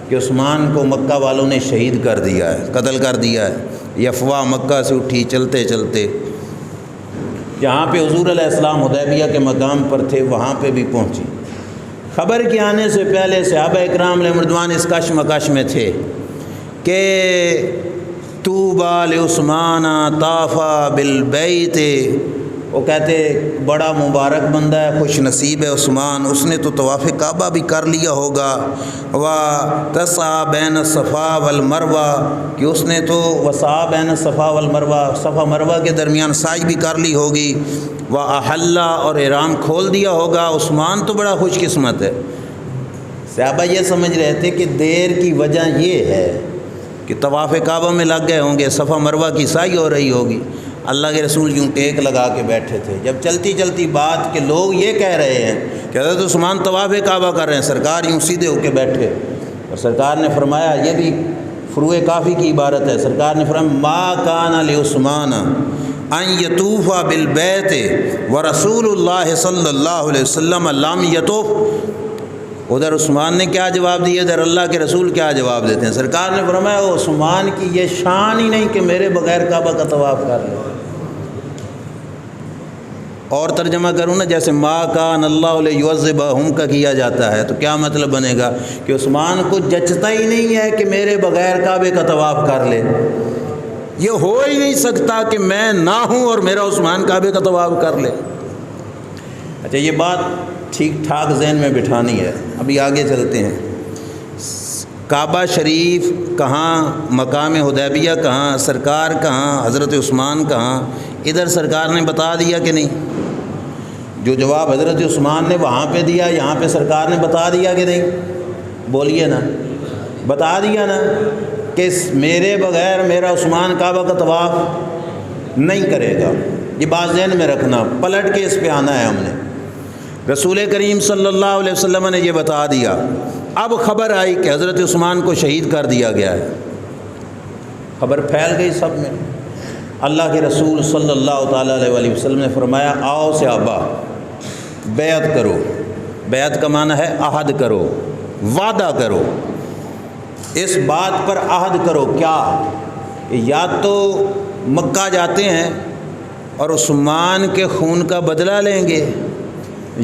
کہ عثمان کو مکہ والوں نے شہید کر دیا ہے، قتل کر دیا ہے۔ یہ افواہ مکہ سے اٹھی، چلتے چلتے جہاں پہ حضور علیہ السلام حدیبیہ کے مقام پر تھے وہاں پہ بھی پہنچی۔ خبر کے آنے سے پہلے صحابہ اکرام علیہ رضوان اس کشمکش میں تھے کہ طوبیٰ لعثمان طافا بالبیت، وہ کہتے بڑا مبارک بندہ ہے، خوش نصیب ہے عثمان، اس نے تو طواف کعبہ بھی کر لیا ہوگا، وَتَسْعَى بَيْنَ الصَّفَا وَالْمَرْوَةِ، کہ اس نے تو وسعى بین الصفا والمروہ، صفا مروہ کے درمیان سعی بھی کر لی ہوگی، وَأَحَلَّ، اور احرام کھول دیا ہوگا، عثمان تو بڑا خوش قسمت ہے۔ صحابہ یہ سمجھ رہے تھے کہ دیر کی وجہ یہ ہے کہ طواف کعبہ میں لگ گئے ہوں گے، صفا مروہ کی سعی ہو رہی ہوگی۔ اللہ کے رسول یوں ٹیک لگا کے بیٹھے تھے۔ جب چلتی چلتی بات کہ لوگ یہ کہہ رہے ہیں کہ حضرت عثمان طواف کعبہ کر رہے ہیں، سرکار یوں سیدھے ہو کے بیٹھے، اور سرکار نے فرمایا، یہ بھی فروع کافی کی عبارت ہے، سرکار نے فرمایا ما کان لعثمان ان یطوف بالبیت ورسول اللہ صلی اللہ علیہ وسلم لم یطوف۔ ادھر عثمان نے کیا جواب دیا، ادھر اللہ کے رسول کیا جواب دیتے ہیں؟ سرکار نے فرمایا عثمان کی یہ شان ہی نہیں کہ میرے بغیر کعبہ کا طواف کر لے۔ اور ترجمہ کروں نا، جیسے ما کان اللہ لیعذبہم کا کیا جاتا ہے، تو کیا مطلب بنے گا کہ عثمان کو جچتا ہی نہیں ہے کہ میرے بغیر کعبے کا طواف کر لے۔ یہ ہو ہی نہیں سکتا کہ میں نہ ہوں اور میرا عثمان کعبے کا طواف کر لے۔ اچھا، یہ بات ٹھیک ٹھاک ذہن میں بٹھانی ہے۔ ابھی آگے چلتے ہیں۔ کعبہ شریف کہاں، مقام حدیبیہ کہاں، سرکار کہاں، حضرت عثمان کہاں، ادھر سرکار نے بتا دیا کہ نہیں؟ جو جواب حضرت عثمان نے وہاں پہ دیا، یہاں پہ سرکار نے بتا دیا کہ نہیں؟ بولیے نا، بتا دیا نا کہ میرے بغیر میرا عثمان کعبہ کا طواف نہیں کرے گا۔ یہ بات ذہن میں رکھنا، پلٹ کے اس پہ آنا ہے ہم نے۔ رسول کریم صلی اللہ علیہ وسلم نے یہ بتا دیا، اب خبر آئی کہ حضرت عثمان کو شہید کر دیا گیا ہے، خبر پھیل گئی سب میں۔ اللہ کے رسول صلی اللہ تعالیٰ علیہ وسلم نے فرمایا آؤ صحابہ بیعت کرو۔ بیعت کا معنی ہے عہد کرو، وعدہ کرو۔ اس بات پر عہد کرو کیا کہ یا تو مکہ جاتے ہیں اور عثمان کے خون کا بدلہ لیں گے،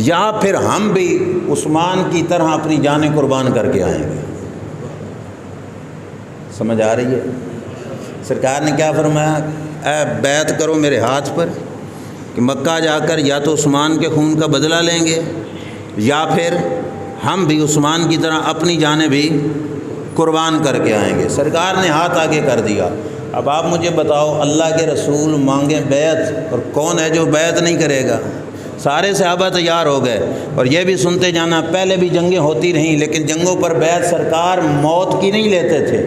یا پھر ہم بھی عثمان کی طرح اپنی جانیں قربان کر کے آئیں گے۔ سمجھ آ رہی ہے؟ سرکار نے کیا فرمایا؟ اے بیعت کرو میرے ہاتھ پر کہ مکہ جا کر یا تو عثمان کے خون کا بدلہ لیں گے، یا پھر ہم بھی عثمان کی طرح اپنی جانیں بھی قربان کر کے آئیں گے۔ سرکار نے ہاتھ آگے کر دیا۔ اب آپ مجھے بتاؤ، اللہ کے رسول مانگیں بیعت اور کون ہے جو بیعت نہیں کرے گا؟ سارے صحابہ تیار ہو گئے۔ اور یہ بھی سنتے جانا، پہلے بھی جنگیں ہوتی رہیں لیکن جنگوں پر بیعت سرکار موت کی نہیں لیتے تھے،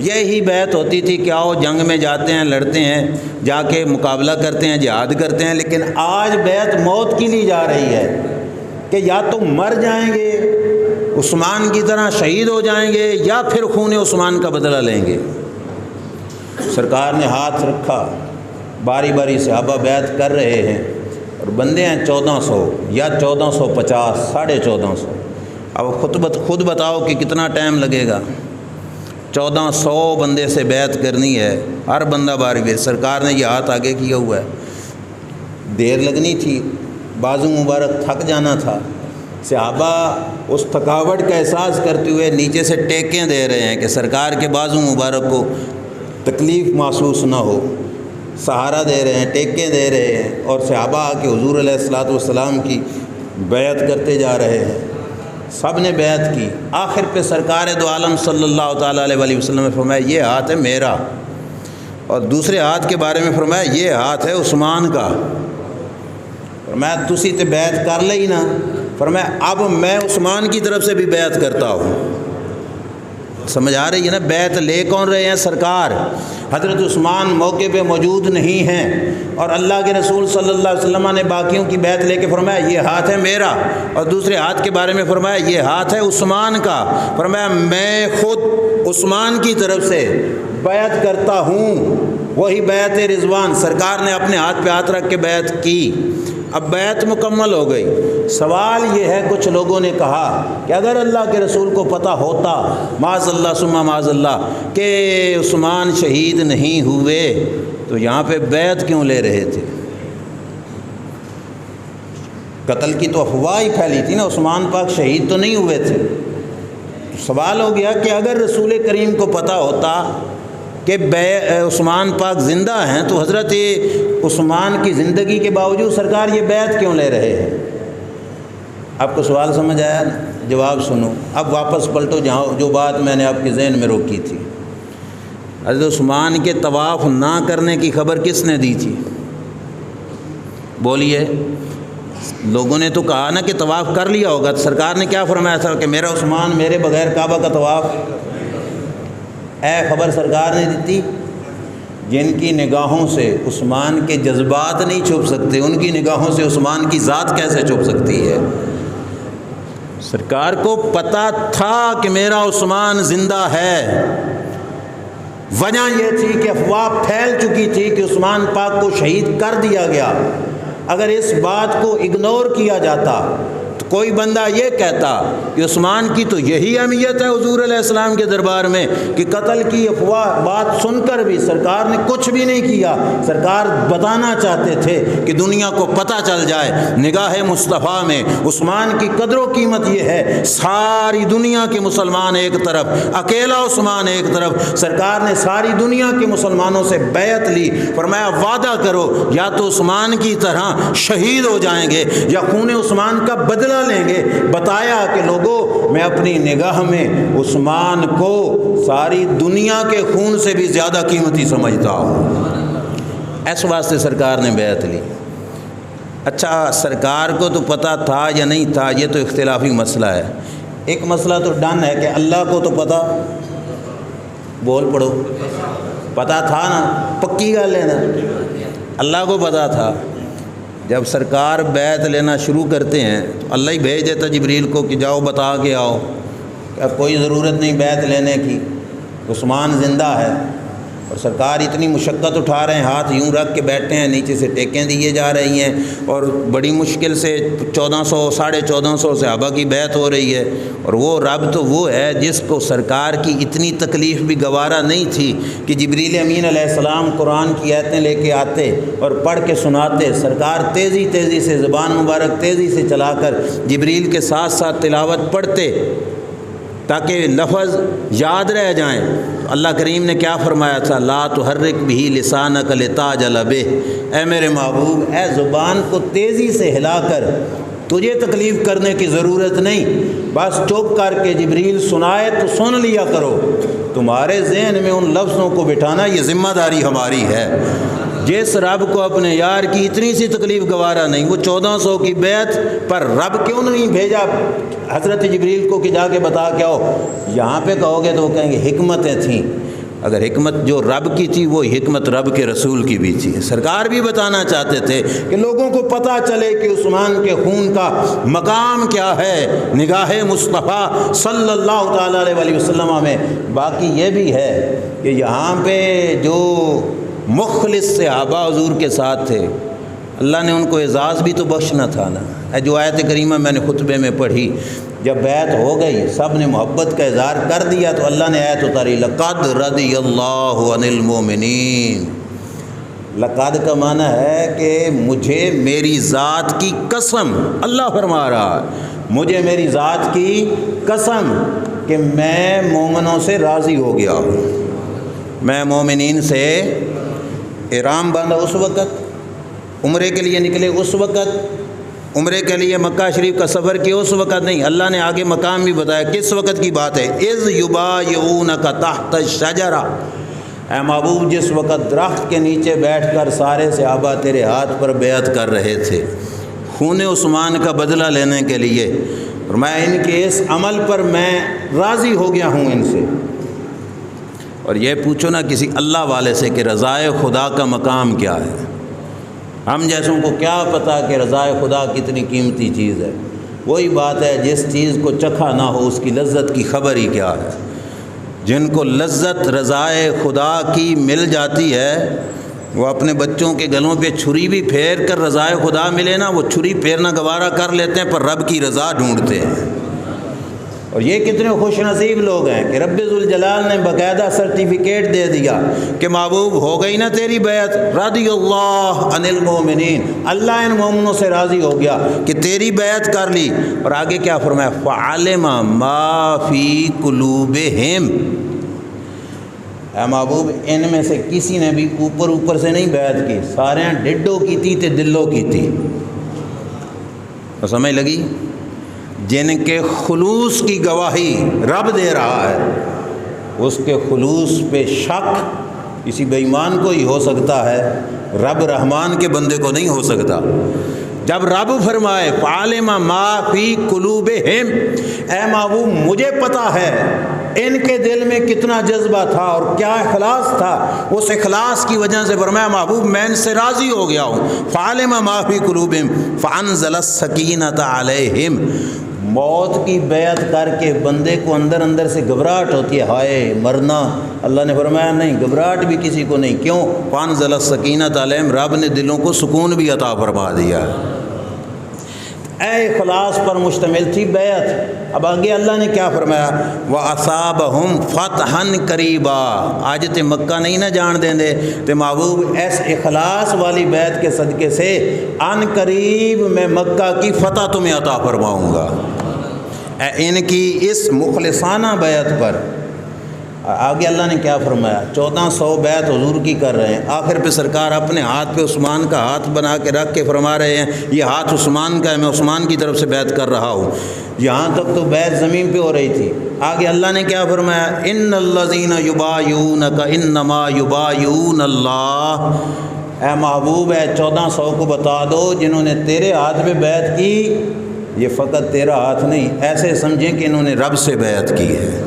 یہی بیعت ہوتی تھی کہ آؤ جنگ میں جاتے ہیں، لڑتے ہیں، جا کے مقابلہ کرتے ہیں، جہاد کرتے ہیں۔ لیکن آج بیعت موت کی لی جا رہی ہے کہ یا تو مر جائیں گے عثمان کی طرح، شہید ہو جائیں گے، یا پھر خون عثمان کا بدلہ لیں گے۔ سرکار نے ہاتھ رکھا، باری باری صحابہ بیعت کر رہے ہیں، اور بندے ہیں 1400 یا 1450، 1450۔ اب خود بتاؤ کہ کتنا ٹائم لگے گا؟ 1400 بندے سے بیعت کرنی ہے، ہر بندہ باری باری۔ سرکار نے یہ ہاتھ آگے کیا ہوا ہے، دیر لگنی تھی، بازو مبارک تھک جانا تھا۔ صحابہ اس تھکاوٹ کا احساس کرتے ہوئے نیچے سے ٹیکیں دے رہے ہیں کہ سرکار کے بازو مبارک کو تکلیف محسوس نہ ہو، سہارا دے رہے ہیں، ٹیکیں دے رہے ہیں، اور صحابہ آ کے حضور علیہ الصلوۃ والسلام کی بیعت کرتے جا رہے ہیں۔ سب نے بیعت کی۔ آخر پہ سرکار دو عالم صلی اللہ تعالیٰ علیہ وسلم نے فرمایا یہ ہاتھ ہے میرا، اور دوسرے ہاتھ کے بارے میں فرمایا یہ ہاتھ ہے عثمان کا۔ فرمایا تسی تے بیعت کر لئی نا، فرمایا اب میں عثمان کی طرف سے بھی بیعت کرتا ہوں۔ سمجھ آ رہی ہے نا؟ بیعت لے کون رہے ہیں؟ سرکار۔ حضرت عثمان موقع پہ موجود نہیں ہیں، اور اللہ کے رسول صلی اللہ علیہ وسلم نے باقیوں کی بیعت لے کے فرمایا یہ ہاتھ ہے میرا، اور دوسرے ہاتھ کے بارے میں فرمایا یہ ہاتھ ہے عثمان کا۔ فرمایا میں خود عثمان کی طرف سے بیعت کرتا ہوں، وہی بیعت رضوان۔ سرکار نے اپنے ہاتھ پہ ہاتھ رکھ کے بیعت کی۔ اب بیعت مکمل ہو گئی۔ سوال یہ ہے، کچھ لوگوں نے کہا کہ اگر اللہ کے رسول کو پتہ ہوتا معاذ اللہ ثم معاذ اللہ کہ عثمان شہید نہیں ہوئے تو یہاں پہ بیعت کیوں لے رہے تھے؟ قتل کی تو افواہ ہی پھیلی تھی نا، عثمان پاک شہید تو نہیں ہوئے تھے۔ سوال ہو گیا کہ اگر رسول کریم کو پتہ ہوتا کہ عثمان پاک زندہ ہیں تو حضرت عثمان کی زندگی کے باوجود سرکار یہ بیعت کیوں لے رہے ہیں؟ آپ کو سوال سمجھ آیا نا؟ جواب سنو، اب واپس پلٹو جہاں جو بات میں نے آپ کے ذہن میں روکی تھی۔ حضرت عثمان کے طواف نہ کرنے کی خبر کس نے دی تھی؟ بولیے۔ لوگوں نے تو کہا نا کہ طواف کر لیا ہوگا، تو سرکار نے کیا فرمایا تھا کہ میرا عثمان میرے بغیر کعبہ کا طواف؟ اے خبر سرکار نے دیتی۔ جن کی نگاہوں سے عثمان کے جذبات نہیں چھپ سکتے، ان کی نگاہوں سے عثمان کی ذات کیسے چھپ سکتی ہے؟ سرکار کو پتہ تھا کہ میرا عثمان زندہ ہے، وجہ یہ تھی کہ افواہ پھیل چکی تھی کہ عثمان پاک کو شہید کر دیا گیا۔ اگر اس بات کو اگنور کیا جاتا تو کوئی بندہ یہ کہتا کہ عثمان کی تو یہی اہمیت ہے حضور علیہ السلام کے دربار میں کہ قتل کی افواہ بات سن کر بھی سرکار نے کچھ بھی نہیں کیا۔ سرکار بتانا چاہتے تھے کہ دنیا کو پتہ چل جائے نگاہ مصطفیٰ میں عثمان کی قدر و قیمت یہ ہے، ساری دنیا کے مسلمان ایک طرف، اکیلا عثمان ایک طرف۔ سرکار نے ساری دنیا کے مسلمانوں سے بیعت لی، فرمایا وعدہ کرو یا تو عثمان کی طرح شہید ہو جائیں گے یا خون عثمان کا بدلہ لیں گے۔ بتایا کہ لوگوں میں اپنی نگاہ میں عثمان کو ساری دنیا کے خون سے بھی زیادہ قیمتی سمجھتا ہوں۔ اس واسطے سرکار نے بیعت لی۔ اچھا سرکار کو تو پتہ تھا یا نہیں تھا یہ تو اختلافی مسئلہ ہے۔ ایک مسئلہ تو ڈن ہے کہ اللہ کو تو پتہ، بول پڑو، پتہ تھا نا، پکی گل ہے نا، اللہ کو پتہ تھا۔ جب سرکار بیعت لینا شروع کرتے ہیں تو اللہ ہی بھیج دیتا جبریل کو کہ جاؤ بتا کے آؤ کہ اب کوئی ضرورت نہیں بیعت لینے کی، عثمان زندہ ہے۔ اور سرکار اتنی مشقت اٹھا رہے ہیں، ہاتھ یوں رکھ کے بیٹھے ہیں، نیچے سے ٹیکیں دیے جا رہی ہیں اور بڑی مشکل سے 1400 صحابہ کی بیعت ہو رہی ہے۔ اور وہ رب تو وہ ہے جس کو سرکار کی اتنی تکلیف بھی گوارا نہیں تھی کہ جبریل امین علیہ السلام قرآن کی آیتیں لے کے آتے اور پڑھ کے سناتے۔ سرکار تیزی سے زبان مبارک تیزی سے چلا کر جبریل کے ساتھ ساتھ تلاوت پڑھتے تاکہ لفظ یاد رہ جائیں۔ اللہ کریم نے کیا فرمایا تھا؟ لا تحرک بہ لسانک لتعجل بہ، اے میرے محبوب اے زبان کو تیزی سے ہلا کر تجھے تکلیف کرنے کی ضرورت نہیں، بس چپ کر کے جبریل سنائے تو سن لیا کرو، تمہارے ذہن میں ان لفظوں کو بٹھانا یہ ذمہ داری ہماری ہے۔ جس رب کو اپنے یار کی اتنی سی تکلیف گوارا نہیں، وہ 1400 کی بیعت پر رب کیوں نہیں بھیجا حضرت جبریل کو کہ جا کے بتا کے آؤ؟ یہاں پہ کہو گے تو وہ کہیں گے حکمتیں تھیں، اگر حکمت جو رب کی تھی وہ حکمت رب کے رسول کی بھی تھی۔ سرکار بھی بتانا چاہتے تھے کہ لوگوں کو پتہ چلے کہ عثمان کے خون کا مقام کیا ہے نگاہ مصطفیٰ صلی اللہ تعالیٰ علیہ وسلم میں۔ باقی یہ بھی ہے کہ یہاں پہ جو مخلص صحابہ حضور کے ساتھ تھے اللہ نے ان کو اعزاز بھی تو بخشنا تھا نا۔ جو آیت کریمہ میں نے خطبے میں پڑھی، جب بیعت ہو گئی سب نے محبت کا اظہار کر دیا تو اللہ نے آیت اتاری لقد رضی اللہ عن المؤمنین۔ لقد کا معنی ہے کہ مجھے میری ذات کی قسم، اللہ فرما رہا ہے مجھے میری ذات کی قسم کہ میں مومنوں سے راضی ہو گیا ہوں۔ میں مومنین سے احرام باندھا اس وقت، عمرے کے لیے نکلے اس وقت، عمرے کے لیے مکہ شریف کا سفر کیا اس وقت نہیں، اللہ نے آگے مقام بھی بتایا کس وقت کی بات ہے۔ اذ یبایعونک تحت الشجرہ، اے محبوب جس وقت درخت کے نیچے بیٹھ کر سارے صحابہ تیرے ہاتھ پر بیعت کر رہے تھے خون عثمان کا بدلہ لینے کے لیے، اور میں ان کے اس عمل پر میں راضی ہو گیا ہوں ان سے۔ اور یہ پوچھو نا کسی اللہ والے سے کہ رضائے خدا کا مقام کیا ہے، ہم جیسوں کو کیا پتہ کہ رضائے خدا کتنی قیمتی چیز ہے۔ وہی بات ہے جس چیز کو چکھا نہ ہو اس کی لذت کی خبر ہی کیا ہے۔ جن کو لذت رضائے خدا کی مل جاتی ہے وہ اپنے بچوں کے گلوں پہ چھری بھی پھیر کر رضائے خدا ملے نا، وہ چھری پھیرنا گوارا کر لیتے ہیں پر رب کی رضا ڈھونڈتے ہیں۔ اور یہ کتنے خوش نصیب لوگ ہیں کہ رب ذوالجلال نے باقاعدہ سرٹیفکیٹ دے دیا کہ محبوب ہو گئی نا تیری بیعت، رضی اللہ عن المؤمنین، اللہ ان مومنوں سے راضی ہو گیا کہ تیری بیعت کر لی۔ اور آگے کیا فرمایا؟ فعلم ما فی قلوبہم، اے محبوب ان میں سے کسی نے بھی اوپر سے نہیں بیعت کی، سارے ڈڈو کی تھی تے دلوں کی تھی۔ تو سمجھ لگی؟ جن کے خلوص کی گواہی رب دے رہا ہے اس کے خلوص پہ شک کسی بے ایمان کو ہی ہو سکتا ہے، رب رحمان کے بندے کو نہیں ہو سکتا۔ جب رب فرمائے فعلم ما فی قلوبہم، اے محبوب مجھے پتہ ہے ان کے دل میں کتنا جذبہ تھا اور کیا اخلاص تھا، اس اخلاص کی وجہ سے فرمایا محبوب میں ان سے راضی ہو گیا ہوں۔ فعلم ما فی قلوبہم فانزل السکینۃ علیہم، موت کی بیعت کر کے بندے کو اندر اندر سے گھبراہٹ ہوتی ہے، ہائے مرنا، اللہ نے فرمایا نہیں، گھبراہٹ بھی کسی کو نہیں۔ کیوں؟ فانزل السکینۃ علیہم، رب نے دلوں کو سکون بھی عطا فرما دیا۔ اے اخلاص پر مشتمل تھی بیعت۔ اب آگے اللہ نے کیا فرمایا؟ وَأَصَابَهُمْ فَتْحًا قَرِيبًا، آجت مکہ نہیں نہ جان دیں دے تو محبوب اس اخلاص والی بیعت کے صدقے سے ان قریب میں مکہ کی فتح تمہیں عطا فرماؤں گا۔ ان کی اس مخلصانہ بیعت پر آگے اللہ نے کیا فرمایا؟ 1400 بیعت حضور کی کر رہے ہیں، آخر پہ سرکار اپنے ہاتھ پہ عثمان کا ہاتھ بنا کے رکھ کے فرما رہے ہیں یہ ہاتھ عثمان کا ہے، میں عثمان کی طرف سے بیعت کر رہا ہوں۔ یہاں تک تو بیعت زمین پہ ہو رہی تھی، آگے اللہ نے کیا فرمایا؟ ان الذین یبایعونک انما یبایعون اللہ۔ اے محبوب ہے 1400 کو بتا دو جنہوں نے تیرے ہاتھ پہ بیعت کی، یہ فقط تیرا ہاتھ نہیں، ایسے سمجھیں کہ انہوں نے رب سے بیعت کی ہے۔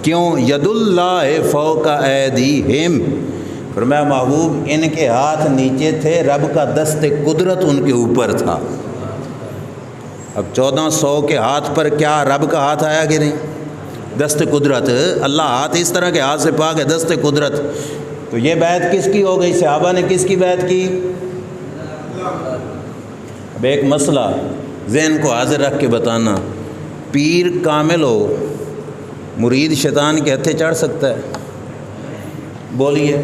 کیوں؟ ید اللہ فوق ایدیہم، فرمایا محبوب ان کے ہاتھ نیچے تھے، رب کا دست قدرت ان کے اوپر تھا۔ اب 1400 کے ہاتھ پر کیا رب کا ہاتھ آیا کہ نہیں؟ دست قدرت، اللہ ہاتھ اس طرح کے ہاتھ سے پاک ہے، دست قدرت۔ تو یہ بیعت کس کی ہو گئی؟ صحابہ نے کس کی بیعت کی؟ اب ایک مسئلہ ذہن کو حاضر رکھ کے بتانا، پیر کامل ہو، مرید شیطان کے ہتھے چڑھ سکتا ہے؟ بولیے۔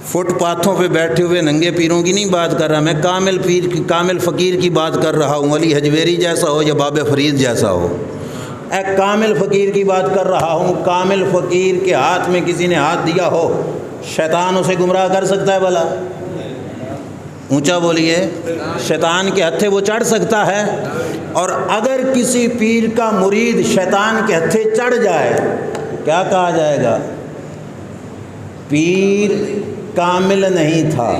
فٹ پاتھوں پہ بیٹھے ہوئے ننگے پیروں کی نہیں بات کر رہا میں، کامل پیر کی، کامل فقیر کی بات کر رہا ہوں، علی حجویری جیسا ہو یا باب فرید جیسا ہو، کامل فقیر کی بات کر رہا ہوں۔ کامل فقیر کے ہاتھ میں کسی نے ہاتھ دیا ہو، شیطان اسے گمراہ کر سکتا ہے بھلا؟ اونچا بولیے۔ شیطان کے ہتھے وہ چڑھ سکتا ہے؟ اور اگر کسی پیر کا مرید شیطان کے ہتھے چڑھ جائے کیا کہا جائے گا؟ پیر کامل نہیں تھا،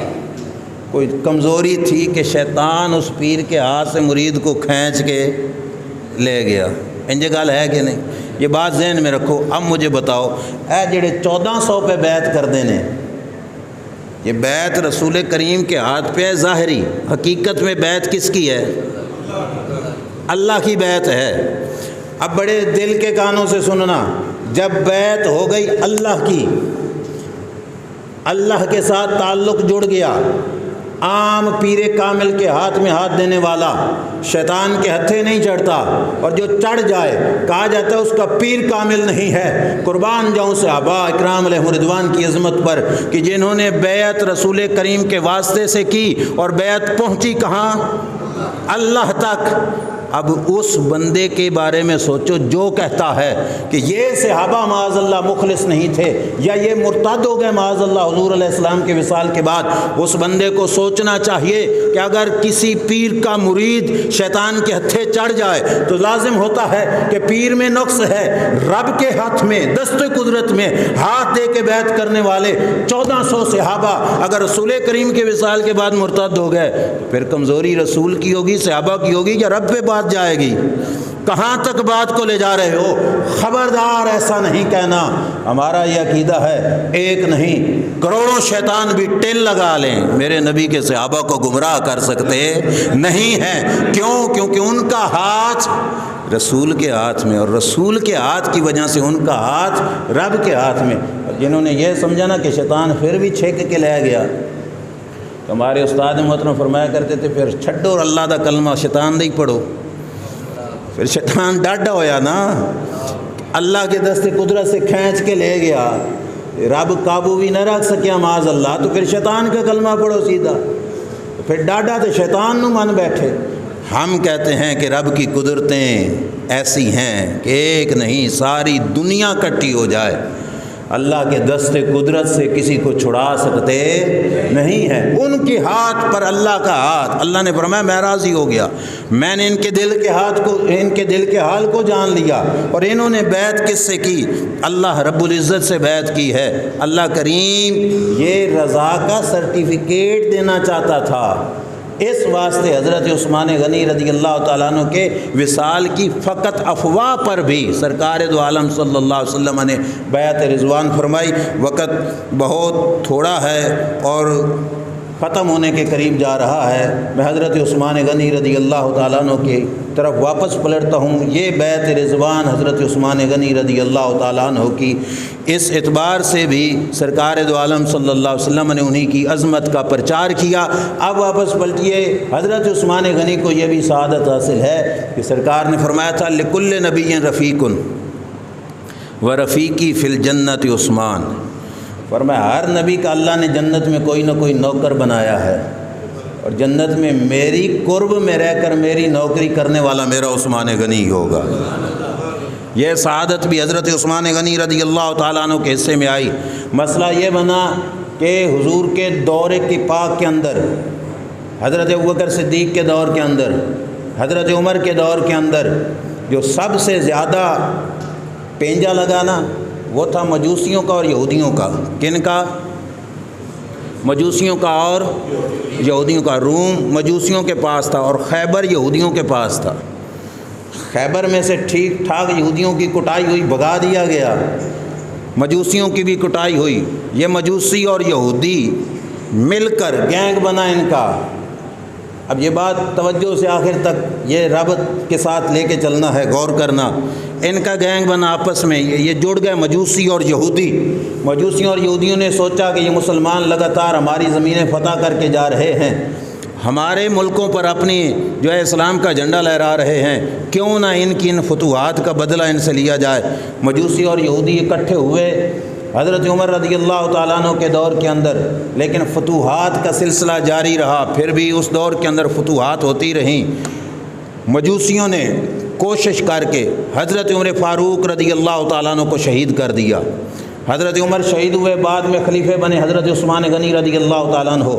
کوئی کمزوری تھی کہ شیطان اس پیر کے ہاتھ سے مرید کو کھینچ کے لے گیا۔ انج گل ہے کہ نہیں؟ یہ بات ذہن میں رکھو۔ اب مجھے بتاؤ، اے جڑے 1400 پہ بیعت کر دینے، یہ بیعت رسول کریم کے ہاتھ پہ ہے ظاہری، حقیقت میں بیعت کس کی ہے؟ اللہ کی بیعت ہے۔ اب بڑے دل کے کانوں سے سننا، جب بیعت ہو گئی اللہ کی، اللہ کے ساتھ تعلق جڑ گیا، عام پیر کامل کے ہاتھ میں ہاتھ دینے والا شیطان کے ہتھے نہیں چڑھتا، اور جو چڑھ جائے کہا جاتا ہے اس کا پیر کامل نہیں ہے۔ قربان جاؤں صحابہ اکرام علیہ رضوان کی عظمت پر کہ جنہوں نے بیعت رسول کریم کے واسطے سے کی، اور بیعت پہنچی کہاں؟ اللہ تک۔ اب اس بندے کے بارے میں سوچو جو کہتا ہے کہ یہ صحابہ معاذ اللہ مخلص نہیں تھے یا یہ مرتد ہو گئے معاذ اللہ حضور علیہ السلام کے وصال کے بعد، اس بندے کو سوچنا چاہیے کہ اگر کسی پیر کا مرید شیطان کے ہتھے چڑھ جائے تو لازم ہوتا ہے کہ پیر میں نقص ہے، رب کے ہاتھ میں دست قدرت میں ہاتھ دے کے بیعت کرنے والے 1400 صحابہ اگر رسول کریم کے وصال کے بعد مرتد ہو گئے، پھر کمزوری رسول کی ہوگی، صحابہ کی ہوگی یا رب پہ بات جائے گی؟ کہاں تک بات کو لے جا رہے ہو؟ خبردار ایسا نہیں کہنا۔ ہمارا یہ عقیدہ ہے ایک نہیں کروڑوں شیطان بھی ٹیل لگا لیں، میرے نبی کے صحابہ کو گمراہ کر سکتے نہیں ہیں۔ کیوں؟ کیونکہ ان کا ہاتھ رسول کے ہاتھ میں، اور رسول کے ہاتھ کی وجہ سے ان کا ہاتھ رب کے ہاتھ میں۔ جنہوں نے یہ سمجھا نا کہ شیطان پھر بھی چھک کے لے گیا، تو ہمارے استاد محترم فرمایا کرتے تھے پھر چھڈو اور اللہ دا کلمہ شیطان نہیں پڑھو، پھر شیطان ڈاڈا ہویا نا، اللہ کے دست قدرت سے کھینچ کے لے گیا، رب قابو بھی نہ رکھ سکیا معاذ اللہ، تو پھر شیطان کا کلمہ پڑھو سیدھا، پھر ڈاڈا تو شیطان نو من بیٹھے۔ ہم کہتے ہیں کہ رب کی قدرتیں ایسی ہیں کہ ایک نہیں ساری دنیا کٹی ہو جائے، اللہ کے دست قدرت سے کسی کو چھڑا سکتے نہیں ہیں۔ ان کے ہاتھ پر اللہ کا ہاتھ، اللہ نے فرمایا میں راضی ہو گیا، میں نے ان کے دل کے حال کو جان لیا، اور انہوں نے بیعت کس سے کی؟ اللہ رب العزت سے بیعت کی ہے۔ اللہ کریم یہ رضا کا سرٹیفکیٹ دینا چاہتا تھا، اس واسطے حضرت عثمان غنی رضی اللہ تعالیٰ عنہ کے وصال کی فقط افواہ پر بھی سرکار دو عالم صلی اللہ علیہ وسلم نے بیعت رضوان فرمائی۔ وقت بہت تھوڑا ہے اور ختم ہونے کے قریب جا رہا ہے، میں حضرت عثمان غنی رضی اللہ تعالیٰ عنہ کی طرف واپس پلٹتا ہوں۔ یہ بیعت رضوان حضرت عثمان غنی رضی اللہ تعالیٰ عنہ کی اس اعتبار سے بھی سرکار دو عالم صلی اللہ علیہ وسلم نے انہی کی عظمت کا پرچار کیا۔ اب واپس پلٹیے، حضرت عثمان غنی کو یہ بھی سعادت حاصل ہے کہ سرکار نے فرمایا تھا لکل نبی رفیق و رفیقی فی الجنت عثمان، فرمایا ہر نبی کا اللہ نے جنت میں کوئی نہ کوئی نوکر بنایا ہے، اور جنت میں میری قرب میں رہ کر میری نوکری کرنے والا میرا عثمان غنی ہوگا۔ یہ سعادت بھی حضرت عثمان غنی رضی اللہ تعالیٰ عنہ کے حصے میں آئی۔ مسئلہ یہ بنا کہ حضور کے دور کی پاک کے اندر، حضرت ابوبکر صدیق کے دور کے اندر، حضرت عمر کے دور کے اندر جو سب سے زیادہ پینجا لگانا وہ تھا مجوسیوں کا اور یہودیوں کا۔ کن کا؟ مجوسیوں کا اور یہودیوں کا۔ روم مجوسیوں کے پاس تھا اور خیبر یہودیوں کے پاس تھا۔ خیبر میں سے ٹھیک ٹھاک یہودیوں کی کٹائی ہوئی، بھگا دیا گیا، مجوسیوں کی بھی کٹائی ہوئی۔ یہ مجوسی اور یہودی مل کر گینگ بنا ان کا۔ اب یہ بات توجہ سے آخر تک یہ ربط کے ساتھ لے کے چلنا ہے، غور کرنا۔ ان کا گینگ بنا آپس میں، یہ جڑ گئے مجوسی اور یہودی۔ مجوسیوں اور یہودیوں نے سوچا کہ یہ مسلمان لگاتار ہماری زمینیں فتح کر کے جا رہے ہیں، ہمارے ملکوں پر اپنی جو ہے اسلام کا جھنڈا لہرا رہے ہیں، کیوں نہ ان فتوحات کا بدلہ ان سے لیا جائے۔ مجوسی اور یہودی اکٹھے ہوئے حضرت عمر رضی اللہ تعالیٰ عنہ کے دور کے اندر، لیکن فتوحات کا سلسلہ جاری رہا، پھر بھی اس دور کے اندر فتوحات ہوتی رہیں۔ مجوسیوں نے کوشش کر کے حضرت عمر فاروق رضی اللہ تعالیٰ عنہ کو شہید کر دیا۔ حضرت عمر شہید ہوئے، بعد میں خلیفہ بنے حضرت عثمان غنی رضی اللہ تعالیٰ عنہ۔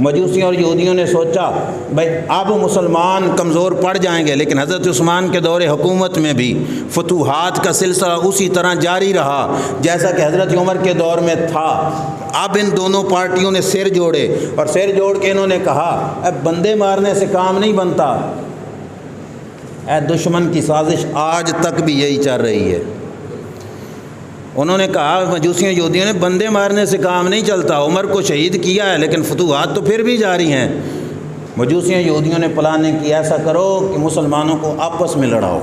مجوسیوں اور یہودیوں نے سوچا بھائی اب مسلمان کمزور پڑ جائیں گے، لیکن حضرت عثمان کے دور حکومت میں بھی فتوحات کا سلسلہ اسی طرح جاری رہا جیسا کہ حضرت عمر کے دور میں تھا۔ اب ان دونوں پارٹیوں نے سر جوڑے، اور سر جوڑ کے انہوں نے کہا اب بندے مارنے سے کام نہیں بنتا، اے دشمن کی سازش آج تک بھی یہی چل رہی ہے۔ انہوں نے کہا مجوسیوں یہودیوں نے بندے مارنے سے کام نہیں چلتا، عمر کو شہید کیا ہے لیکن فتوحات تو پھر بھی جاری ہیں۔ مجوسیوں یہودیوں نے پلاننگ کی ایسا کرو کہ مسلمانوں کو آپس میں لڑاؤ،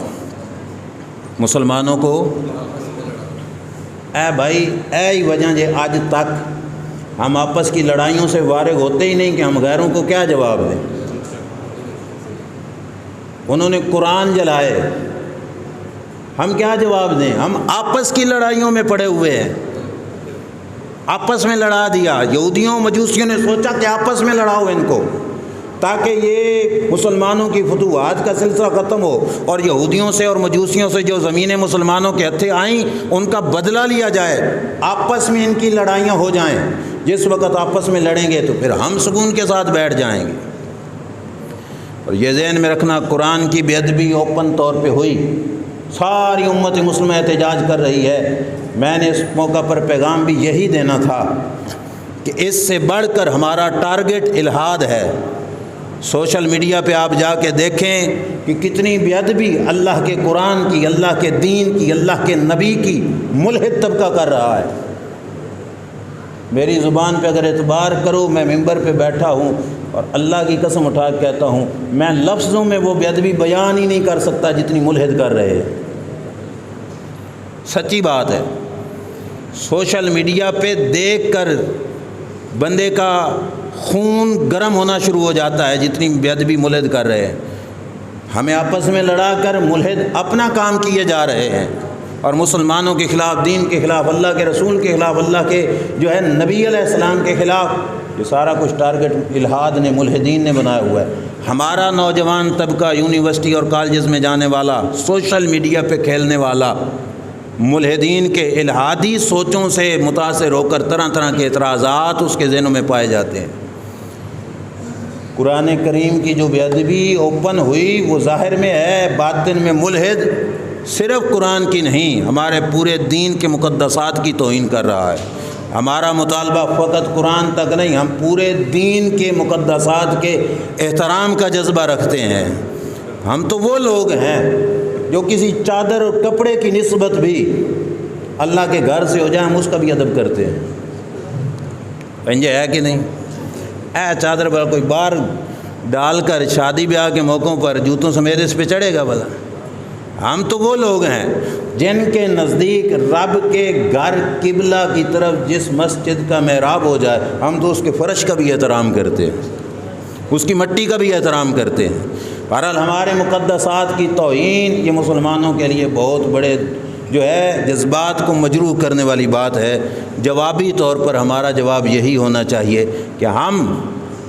مسلمانوں کو۔ اے بھائی اے ہی وجہ جے آج تک ہم آپس کی لڑائیوں سے فارغ ہوتے ہی نہیں کہ ہم غیروں کو کیا جواب دیں۔ انہوں نے قرآن جلائے، ہم کیا جواب دیں؟ ہم آپس کی لڑائیوں میں پڑے ہوئے ہیں، آپس میں لڑا دیا۔ یہودیوں مجوسیوں نے سوچا کہ آپس میں لڑاؤ ان کو، تاکہ یہ مسلمانوں کی فتوحات کا سلسلہ ختم ہو، اور یہودیوں سے اور مجوسیوں سے جو زمینیں مسلمانوں کے ہتھے آئیں ان کا بدلہ لیا جائے، آپس میں ان کی لڑائیاں ہو جائیں۔ جس وقت آپس میں لڑیں گے تو پھر ہم سکون کے ساتھ بیٹھ جائیں گے۔ اور یہ ذہن میں رکھنا، قرآن کی بے ادبی اوپن طور پہ ہوئی، ساری امت مسلمہ احتجاج کر رہی ہے۔ میں نے اس موقع پر پیغام بھی یہی دینا تھا کہ اس سے بڑھ کر ہمارا ٹارگٹ الحاد ہے۔ سوشل میڈیا پہ آپ جا کے دیکھیں کہ کتنی بے ادبی اللہ کے قرآن کی، اللہ کے دین کی، اللہ کے نبی کی ملحد طبقہ کر رہا ہے۔ میری زبان پہ اگر اعتبار کرو، میں ممبر پہ بیٹھا ہوں اور اللہ کی قسم اٹھا کے کہتا ہوں میں لفظوں میں وہ بے ادبی بیان ہی نہیں کر سکتا جتنی ملحد کر رہے ہیں۔ سچی بات ہے، سوشل میڈیا پہ دیکھ کر بندے کا خون گرم ہونا شروع ہو جاتا ہے جتنی بے ادبی ملحد کر رہے ہیں۔ ہمیں آپس میں لڑا کر ملحد اپنا کام کیے جا رہے ہیں، اور مسلمانوں کے خلاف، دین کے خلاف، اللہ کے رسول کے خلاف، اللہ کے جو ہے نبی علیہ السلام کے خلاف، یہ سارا کچھ ٹارگٹ الحاد نے، ملحدین نے بنایا ہوا ہے۔ ہمارا نوجوان طبقہ یونیورسٹی اور کالجز میں جانے والا، سوشل میڈیا پہ کھیلنے والا، ملحدین کے الحادی سوچوں سے متاثر ہو کر طرح طرح کے اعتراضات اس کے ذہنوں میں پائے جاتے ہیں۔ قرآن کریم کی جو بے ادبی اوپن ہوئی وہ ظاہر میں ہے، باطن میں ملحد صرف قرآن کی نہیں، ہمارے پورے دین کے مقدسات کی توہین کر رہا ہے۔ ہمارا مطالبہ فقط قرآن تک نہیں، ہم پورے دین کے مقدسات کے احترام کا جذبہ رکھتے ہیں۔ ہم تو وہ لوگ ہیں جو کسی چادر اور کپڑے کی نسبت بھی اللہ کے گھر سے ہو جائے ہم اس کا بھی ادب کرتے ہیں۔ پنجے ہے کہ نہیں؟ چادر پر کوئی بار ڈال کر شادی بیاہ کے موقعوں پر جوتوں سمیت اس پہ چڑھے گا بھلا؟ ہم تو وہ لوگ ہیں جن کے نزدیک رب کے گھر قبلہ کی طرف جس مسجد کا محراب ہو جائے ہم تو اس کے فرش کا بھی احترام کرتے ہیں، اس کی مٹی کا بھی احترام کرتے ہیں۔ بہرحال ہمارے مقدسات کی توہین یہ مسلمانوں کے لیے بہت بڑے جو ہے جذبات کو مجروح کرنے والی بات ہے۔ جوابی طور پر ہمارا جواب یہی ہونا چاہیے کہ ہم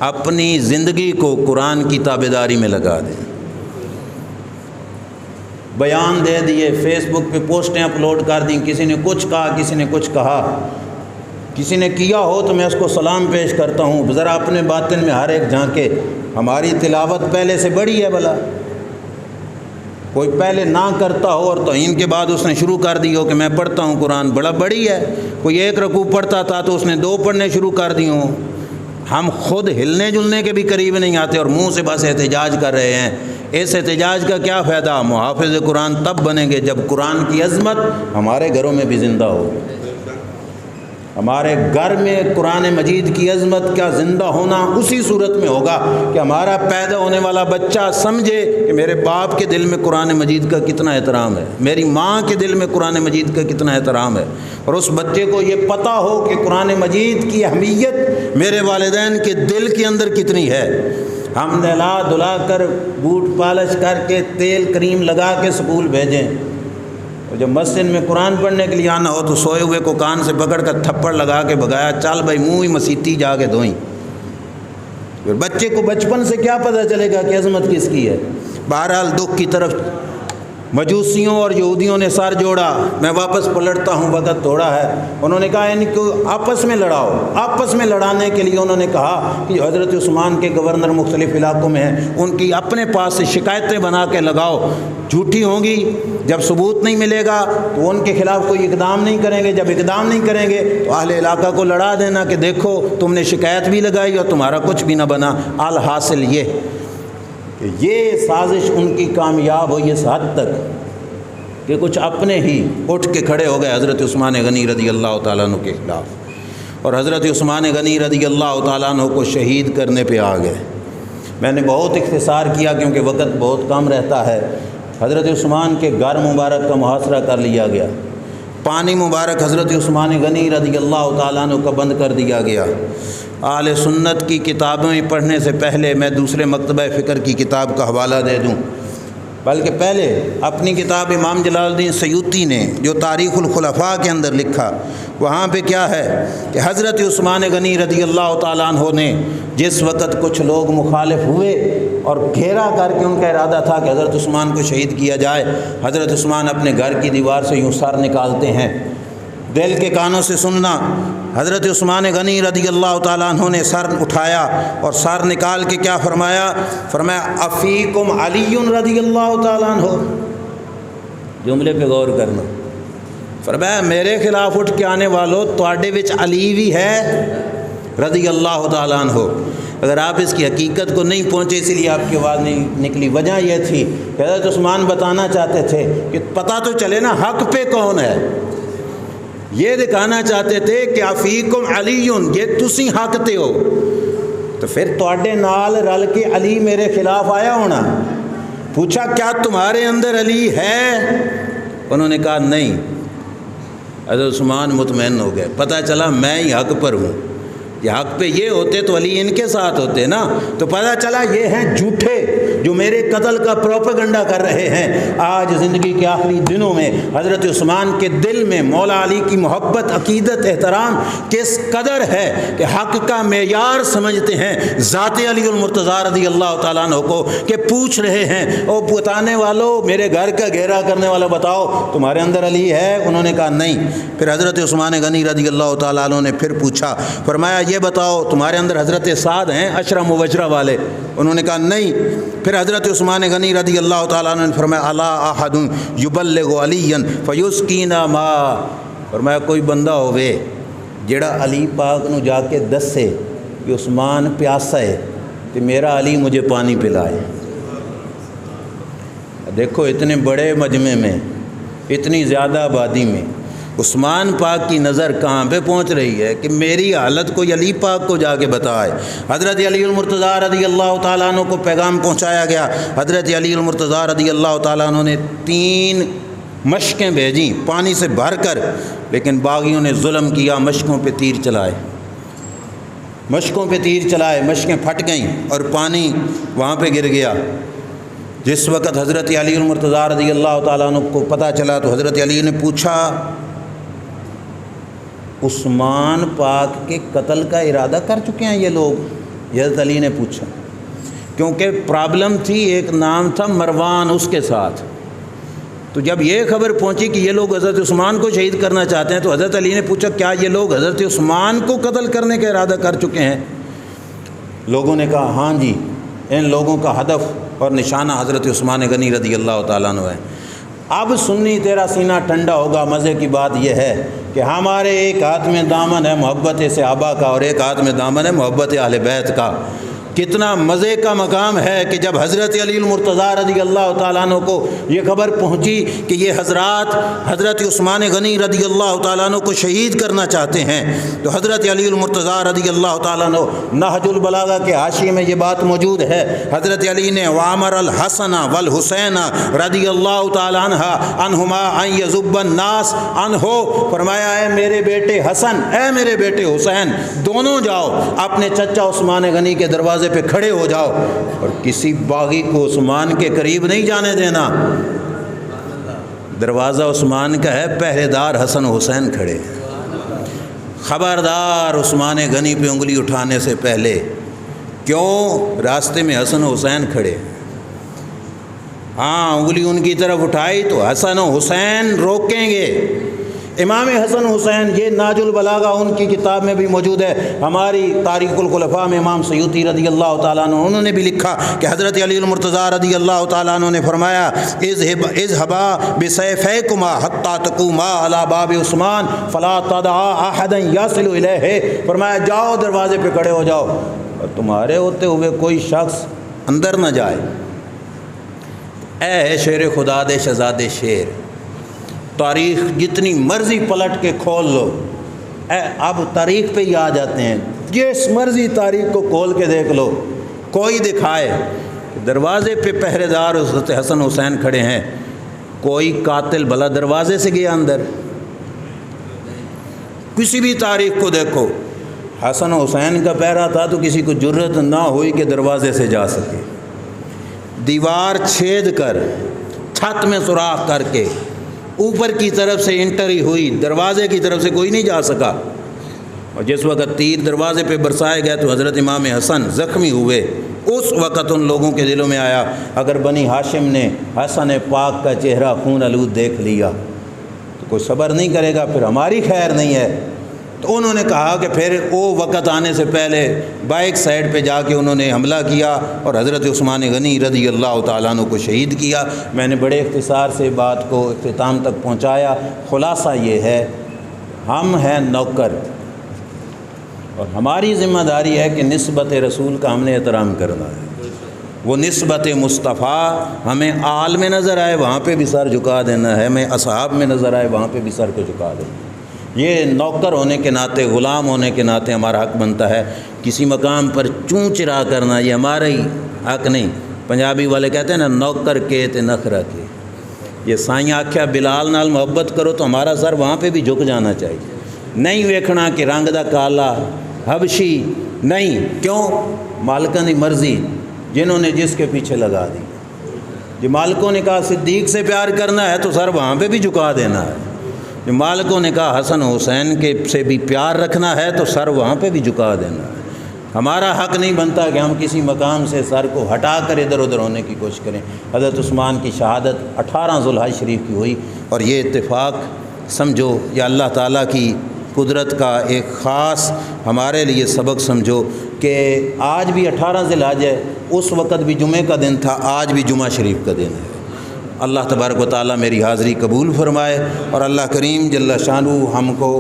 اپنی زندگی کو قرآن کی تابعداری میں لگا دیں۔ بیان دے دیے، فیس بک پہ پوسٹیں اپلوڈ کر دیں، کسی نے کچھ کہا، کسی نے کچھ کہا، کسی نے کیا ہو تو میں اس کو سلام پیش کرتا ہوں، ذرا اپنے باطن میں ہر ایک جھانکے۔ ہماری تلاوت پہلے سے بڑی ہے بھلا؟ کوئی پہلے نہ کرتا ہو اور توہین کے بعد اس نے شروع کر دی ہو کہ میں پڑھتا ہوں قرآن، بڑا بڑی ہے۔ کوئی ایک رکوع پڑھتا تھا تو اس نے 2 پڑھنے شروع کر دی ہوں۔ ہم خود ہلنے جلنے کے بھی قریب نہیں آتے اور منہ سے بس احتجاج کر رہے ہیں۔ اس احتجاج کا کیا فائدہ؟ محافظ قرآن تب بنیں گے جب قرآن کی عظمت ہمارے گھروں میں بھی زندہ ہوگی۔ ہمارے گھر میں قرآن مجید کی عظمت کا زندہ ہونا اسی صورت میں ہوگا کہ ہمارا پیدا ہونے والا بچہ سمجھے کہ میرے باپ کے دل میں قرآن مجید کا کتنا احترام ہے، میری ماں کے دل میں قرآن مجید کا کتنا احترام ہے، اور اس بچے کو یہ پتہ ہو کہ قرآن مجید کی اہمیت میرے والدین کے دل کے اندر کتنی ہے۔ ہم نہلا دھلا کر بوٹ پالش کر کے تیل کریم لگا کے سکول بھیجیں، اور جب مسجد میں قرآن پڑھنے کے لیے آنا ہو تو سوئے ہوئے کو کان سے پکڑ کر تھپڑ لگا کے بھگایا، چل بھائی منہ ہی مسیتی جا کے دھوئیں۔ پھر بچے کو بچپن سے کیا پتہ چلے گا کہ عظمت کس کی ہے؟ بہرحال دکھ کی طرف مجوسیوں اور یہودیوں نے سر جوڑا۔ میں واپس پلٹتا ہوں، وقت تھوڑا ہے۔ انہوں نے کہا ان کو آپس میں لڑاؤ۔ آپس میں لڑانے کے لیے انہوں نے کہا کہ حضرت عثمان کے گورنر مختلف علاقوں میں ہیں، ان کی اپنے پاس سے شکایتیں بنا کے لگاؤ، جھوٹی ہوں گی، جب ثبوت نہیں ملے گا تو ان کے خلاف کوئی اقدام نہیں کریں گے، جب اقدام نہیں کریں گے تو اہل علاقہ کو لڑا دینا کہ دیکھو تم نے شکایت بھی لگائی اور تمہارا کچھ بھی نہ بنا۔ الحاصل یہ کہ یہ سازش ان کی کامیاب ہوئی اس حد تک کہ کچھ اپنے ہی اٹھ کے کھڑے ہو گئے حضرت عثمان غنی رضی اللہ تعالیٰ عنہ کے خلاف، اور حضرت عثمان غنی رضی اللہ تعالیٰ عنہ کو شہید کرنے پہ آ گئے۔ میں نے بہت اختصار کیا کیونکہ وقت بہت کم رہتا ہے۔ حضرت عثمان کے گھر مبارک کا محاصرہ کر لیا گیا، پانی مبارک حضرت عثمان غنی رضی اللہ تعالیٰ عنہ کا بند کر دیا گیا۔ اہل سنت کی کتابیں پڑھنے سے پہلے میں دوسرے مکتبہ فکر کی کتاب کا حوالہ دے دوں، بلکہ پہلے اپنی کتاب امام جلال الدین سیوطی نے جو تاریخ الخلفاء کے اندر لکھا، وہاں پہ کیا ہے کہ حضرت عثمان غنی رضی اللہ تعالیٰ عنہ نے جس وقت کچھ لوگ مخالف ہوئے اور گھیرا کر کے ان کا ارادہ تھا کہ حضرت عثمان کو شہید کیا جائے، حضرت عثمان اپنے گھر کی دیوار سے یوں سر نکالتے ہیں۔ دل کے کانوں سے سننا، حضرت عثمان غنی رضی اللہ تعالیٰ عنہ نے سر اٹھایا اور سر نکال کے کیا فرمایا؟ فرمایا افیکم علی رضی اللہ تعالیٰ عنہ۔ جملے پہ غور کرنا۔ فرمایا میرے خلاف اٹھ کے آنے والوں تواڈے وچ علی بھی ہے رضی اللہ تعالیٰ عنہ۔ اگر آپ اس کی حقیقت کو نہیں پہنچے اس لیے آپ کی آواز نہیں نکلی، وجہ یہ تھی کہ حضرت عثمان بتانا چاہتے تھے کہ پتہ تو چلے نا حق پہ کون ہے، یہ دکھانا چاہتے تھے کہ افیکم علی، یہ تسی حق تے ہو، تو پھر تواڈے نال رل کے علی میرے خلاف آیا ہونا۔ پوچھا کیا تمہارے اندر علی ہے؟ انہوں نے کہا نہیں۔ حضرت عثمان مطمئن ہو گئے، پتہ چلا میں ہی حق پر ہوں، یہ حق پہ یہ ہوتے تو علی ان کے ساتھ ہوتے نا، تو پتہ چلا یہ ہیں جھوٹے جو میرے قتل کا پروپیگنڈا کر رہے ہیں۔ آج زندگی کے آخری دنوں میں حضرت عثمان کے دل میں مولا علی کی محبت، عقیدت، احترام کس قدر ہے کہ حق کا معیار سمجھتے ہیں ذات علی المرتضیٰ رضی اللہ تعالیٰ عنہ کو، کہ پوچھ رہے ہیں او بتانے والوں، میرے گھر کا گھیرا کرنے والا بتاؤ تمہارے اندر علی ہے؟ انہوں نے کہا نہیں۔ پھر حضرت عثمان غنی رضی اللہ تعالیٰ عنہ نے پھر پوچھا، فرمایا یہ بتاؤ تمہارے اندر حضرت سعد ہیں عشرہ مبشرہ والے؟ انہوں نے کہا نہیں۔ پھر حضرت عثمان غنی رضی اللہ تعالیٰ عنہ نے فرمایا الا احد یبلغ علی فیسقینا ما، فرمایا کوئی بندہ ہوئے جڑا علی پاک نو جا کے دسے کہ عثمان پیاسا ہے کہ میرا علی مجھے پانی پلائے۔ دیکھو اتنے بڑے مجمع میں، اتنی زیادہ آبادی میں عثمان پاک کی نظر کہاں پہ پہنچ رہی ہے کہ میری حالت کو علی پاک کو جا کے بتائے۔ حضرت علی المرتضیٰ رضی اللہ تعالیٰ عنہ کو پیغام پہنچایا گیا۔ حضرت علی المرتضیٰ رضی اللہ تعالیٰ عنہ نے 3 مشقیں بھیجیں پانی سے بھر کر، لیکن باغیوں نے ظلم کیا، مشقوں پہ تیر چلائے، مشقیں پھٹ گئیں اور پانی وہاں پہ گر گیا۔ جس وقت حضرت علی المرتضیٰ رضی اللہ تعالیٰ عنہ کو پتہ چلا تو حضرت علی نے پوچھا عثمان پاک کے قتل کا ارادہ کر چکے ہیں یہ لوگ؟ حضرت علی نے پوچھا، کیونکہ پرابلم تھی، ایک نام تھا مروان اس کے ساتھ۔ تو جب یہ خبر پہنچی کہ یہ لوگ حضرت عثمان کو شہید کرنا چاہتے ہیں تو حضرت علی نے پوچھا کیا یہ لوگ حضرت عثمان کو قتل کرنے کا ارادہ کر چکے ہیں؟ لوگوں نے کہا ہاں جی، ان لوگوں کا ہدف اور نشانہ حضرت عثمان غنی رضی اللہ تعالیٰ عنہ ہے۔ اب سنی تیرا سینہ ٹھنڈا ہوگا۔ مزے کی بات یہ ہے کہ ہمارے ایک ہاتھ میں دامن ہے محبت صحابہ کا اور ایک ہاتھ میں دامن ہے محبت اہل بیت کا۔ کتنا مزے کا مقام ہے کہ جب حضرت علی المرتضیٰ رضی اللہ تعالیٰ عنہ کو یہ خبر پہنچی کہ یہ حضرات حضرت عثمان غنی رضی اللہ تعالیٰ عنہ کو شہید کرنا چاہتے ہیں، تو حضرت علی المرتضیٰ رضی اللہ تعالیٰ عنہ، نہج البلاغہ کے حاشیے میں یہ بات موجود ہے، حضرت علی نے وامر الحسن والحسین رضی اللہ تعالیٰ عنہما ان یذب الناس عنہ، فرمایا اے میرے بیٹے حسن، اے میرے بیٹے حسین، دونوں جاؤ اپنے چچا عثمان غنی کے دروازے پہ کھڑے ہو جاؤ اور کسی باغی کو عثمان کے قریب نہیں جانے دینا۔ دروازہ عثمان کا ہے، پہرے دار حسن حسین کھڑے، خبردار عثمان غنی پہ انگلی اٹھانے سے پہلے۔ کیوں؟ راستے میں حسن حسین کھڑے، ہاں انگلی ان کی طرف اٹھائی تو حسن و حسین روکیں گے۔ امام حسن حسین، یہ ناج البلاغہ ان کی کتاب میں بھی موجود ہے، ہماری تاریخ الخلفاء میں امام سیوطی رضی اللہ تعالیٰ عنہ انہوں نے بھی لکھا کہ حضرت علی المرتضیٰ رضی اللہ تعالیٰ عنہ نے فرمایا اذهبا بسیفیکما حتی تقوما علی باب عثمان فلا تدعا احدا یصل الیہ، فرمایا جاؤ دروازے پہ کھڑے ہو جاؤ اور تمہارے ہوتے ہوئے کوئی شخص اندر نہ جائے۔ اے شیر خدا دے شہزادے شیر، تاریخ جتنی مرضی پلٹ کے کھول لو، اب تاریخ پہ ہی آ جاتے ہیں، جس مرضی تاریخ کو کھول کے دیکھ لو، کوئی دکھائے دروازے پہ پہرے دار حضرت حسن حسین کھڑے ہیں، کوئی قاتل بھلا دروازے سے گیا اندر؟ کسی بھی تاریخ کو دیکھو، حسن حسین کا پہرا تھا تو کسی کو جرت نہ ہوئی کہ دروازے سے جا سکے، دیوار چھید کر چھت میں سوراخ کر کے اوپر کی طرف سے انٹری ہوئی، دروازے کی طرف سے کوئی نہیں جا سکا۔ اور جس وقت تیر دروازے پہ برسائے گئے تو حضرت امام حسن زخمی ہوئے، اس وقت ان لوگوں کے دلوں میں آیا اگر بنی ہاشم نے حسن پاک کا چہرہ خون آلود دیکھ لیا تو کوئی صبر نہیں کرے گا، پھر ہماری خیر نہیں ہے۔ تو انہوں نے کہا کہ پھر وہ وقت آنے سے پہلے بائک سائڈ پہ جا کے انہوں نے حملہ کیا اور حضرت عثمان غنی رضی اللہ تعالیٰ عنہ کو شہید کیا۔ میں نے بڑے اختصار سے بات کو اختتام تک پہنچایا۔ خلاصہ یہ ہے، ہم ہیں نوکر اور ہماری ذمہ داری ہے کہ نسبت رسول کا ہم نے احترام کرنا ہے۔ وہ نسبت مصطفیٰ ہمیں آل میں نظر آئے وہاں پہ بھی سر جھکا دینا ہے، ہمیں اصحاب میں نظر آئے وہاں پہ بھی سر کو جھکا دینا ہے۔ یہ نوکر ہونے کے ناطے، غلام ہونے کے ناطے ہمارا حق بنتا ہے۔ کسی مقام پر چوں چرا کرنا یہ ہمارا ہی حق نہیں۔ پنجابی والے کہتے ہیں نا نوکر کے تے نخرا کے، یہ سائیں آکھیا بلال نال محبت کرو تو ہمارا سر وہاں پہ بھی جھک جانا چاہیے، نہیں ویکھنا کہ رنگ دا کالا حبشی نہیں۔ کیوں؟ مالکاں دی مرضی، جنہوں نے جس کے پیچھے لگا دی۔ جو مالکوں نے کہا صدیق سے پیار کرنا ہے تو سر وہاں پہ بھی جھکا دینا ہے، جو مالکوں نے کہا حسن حسین کے سے بھی پیار رکھنا ہے تو سر وہاں پہ بھی جھکا دینا ہے۔ ہمارا حق نہیں بنتا کہ ہم کسی مقام سے سر کو ہٹا کر ادھر ادھر ہونے کی کوشش کریں۔ حضرت عثمان کی شہادت 18 ذوالحج شریف کی ہوئی اور یہ اتفاق سمجھو یا اللہ تعالیٰ کی قدرت کا ایک خاص ہمارے لیے سبق سمجھو کہ آج بھی 18 ذوالحج ہے، اس وقت بھی جمعے کا دن تھا، آج بھی جمعہ شریف کا دن ہے۔ اللہ تبارک و تعالیٰ میری حاضری قبول فرمائے اور اللہ کریم جل شانہ ہم کو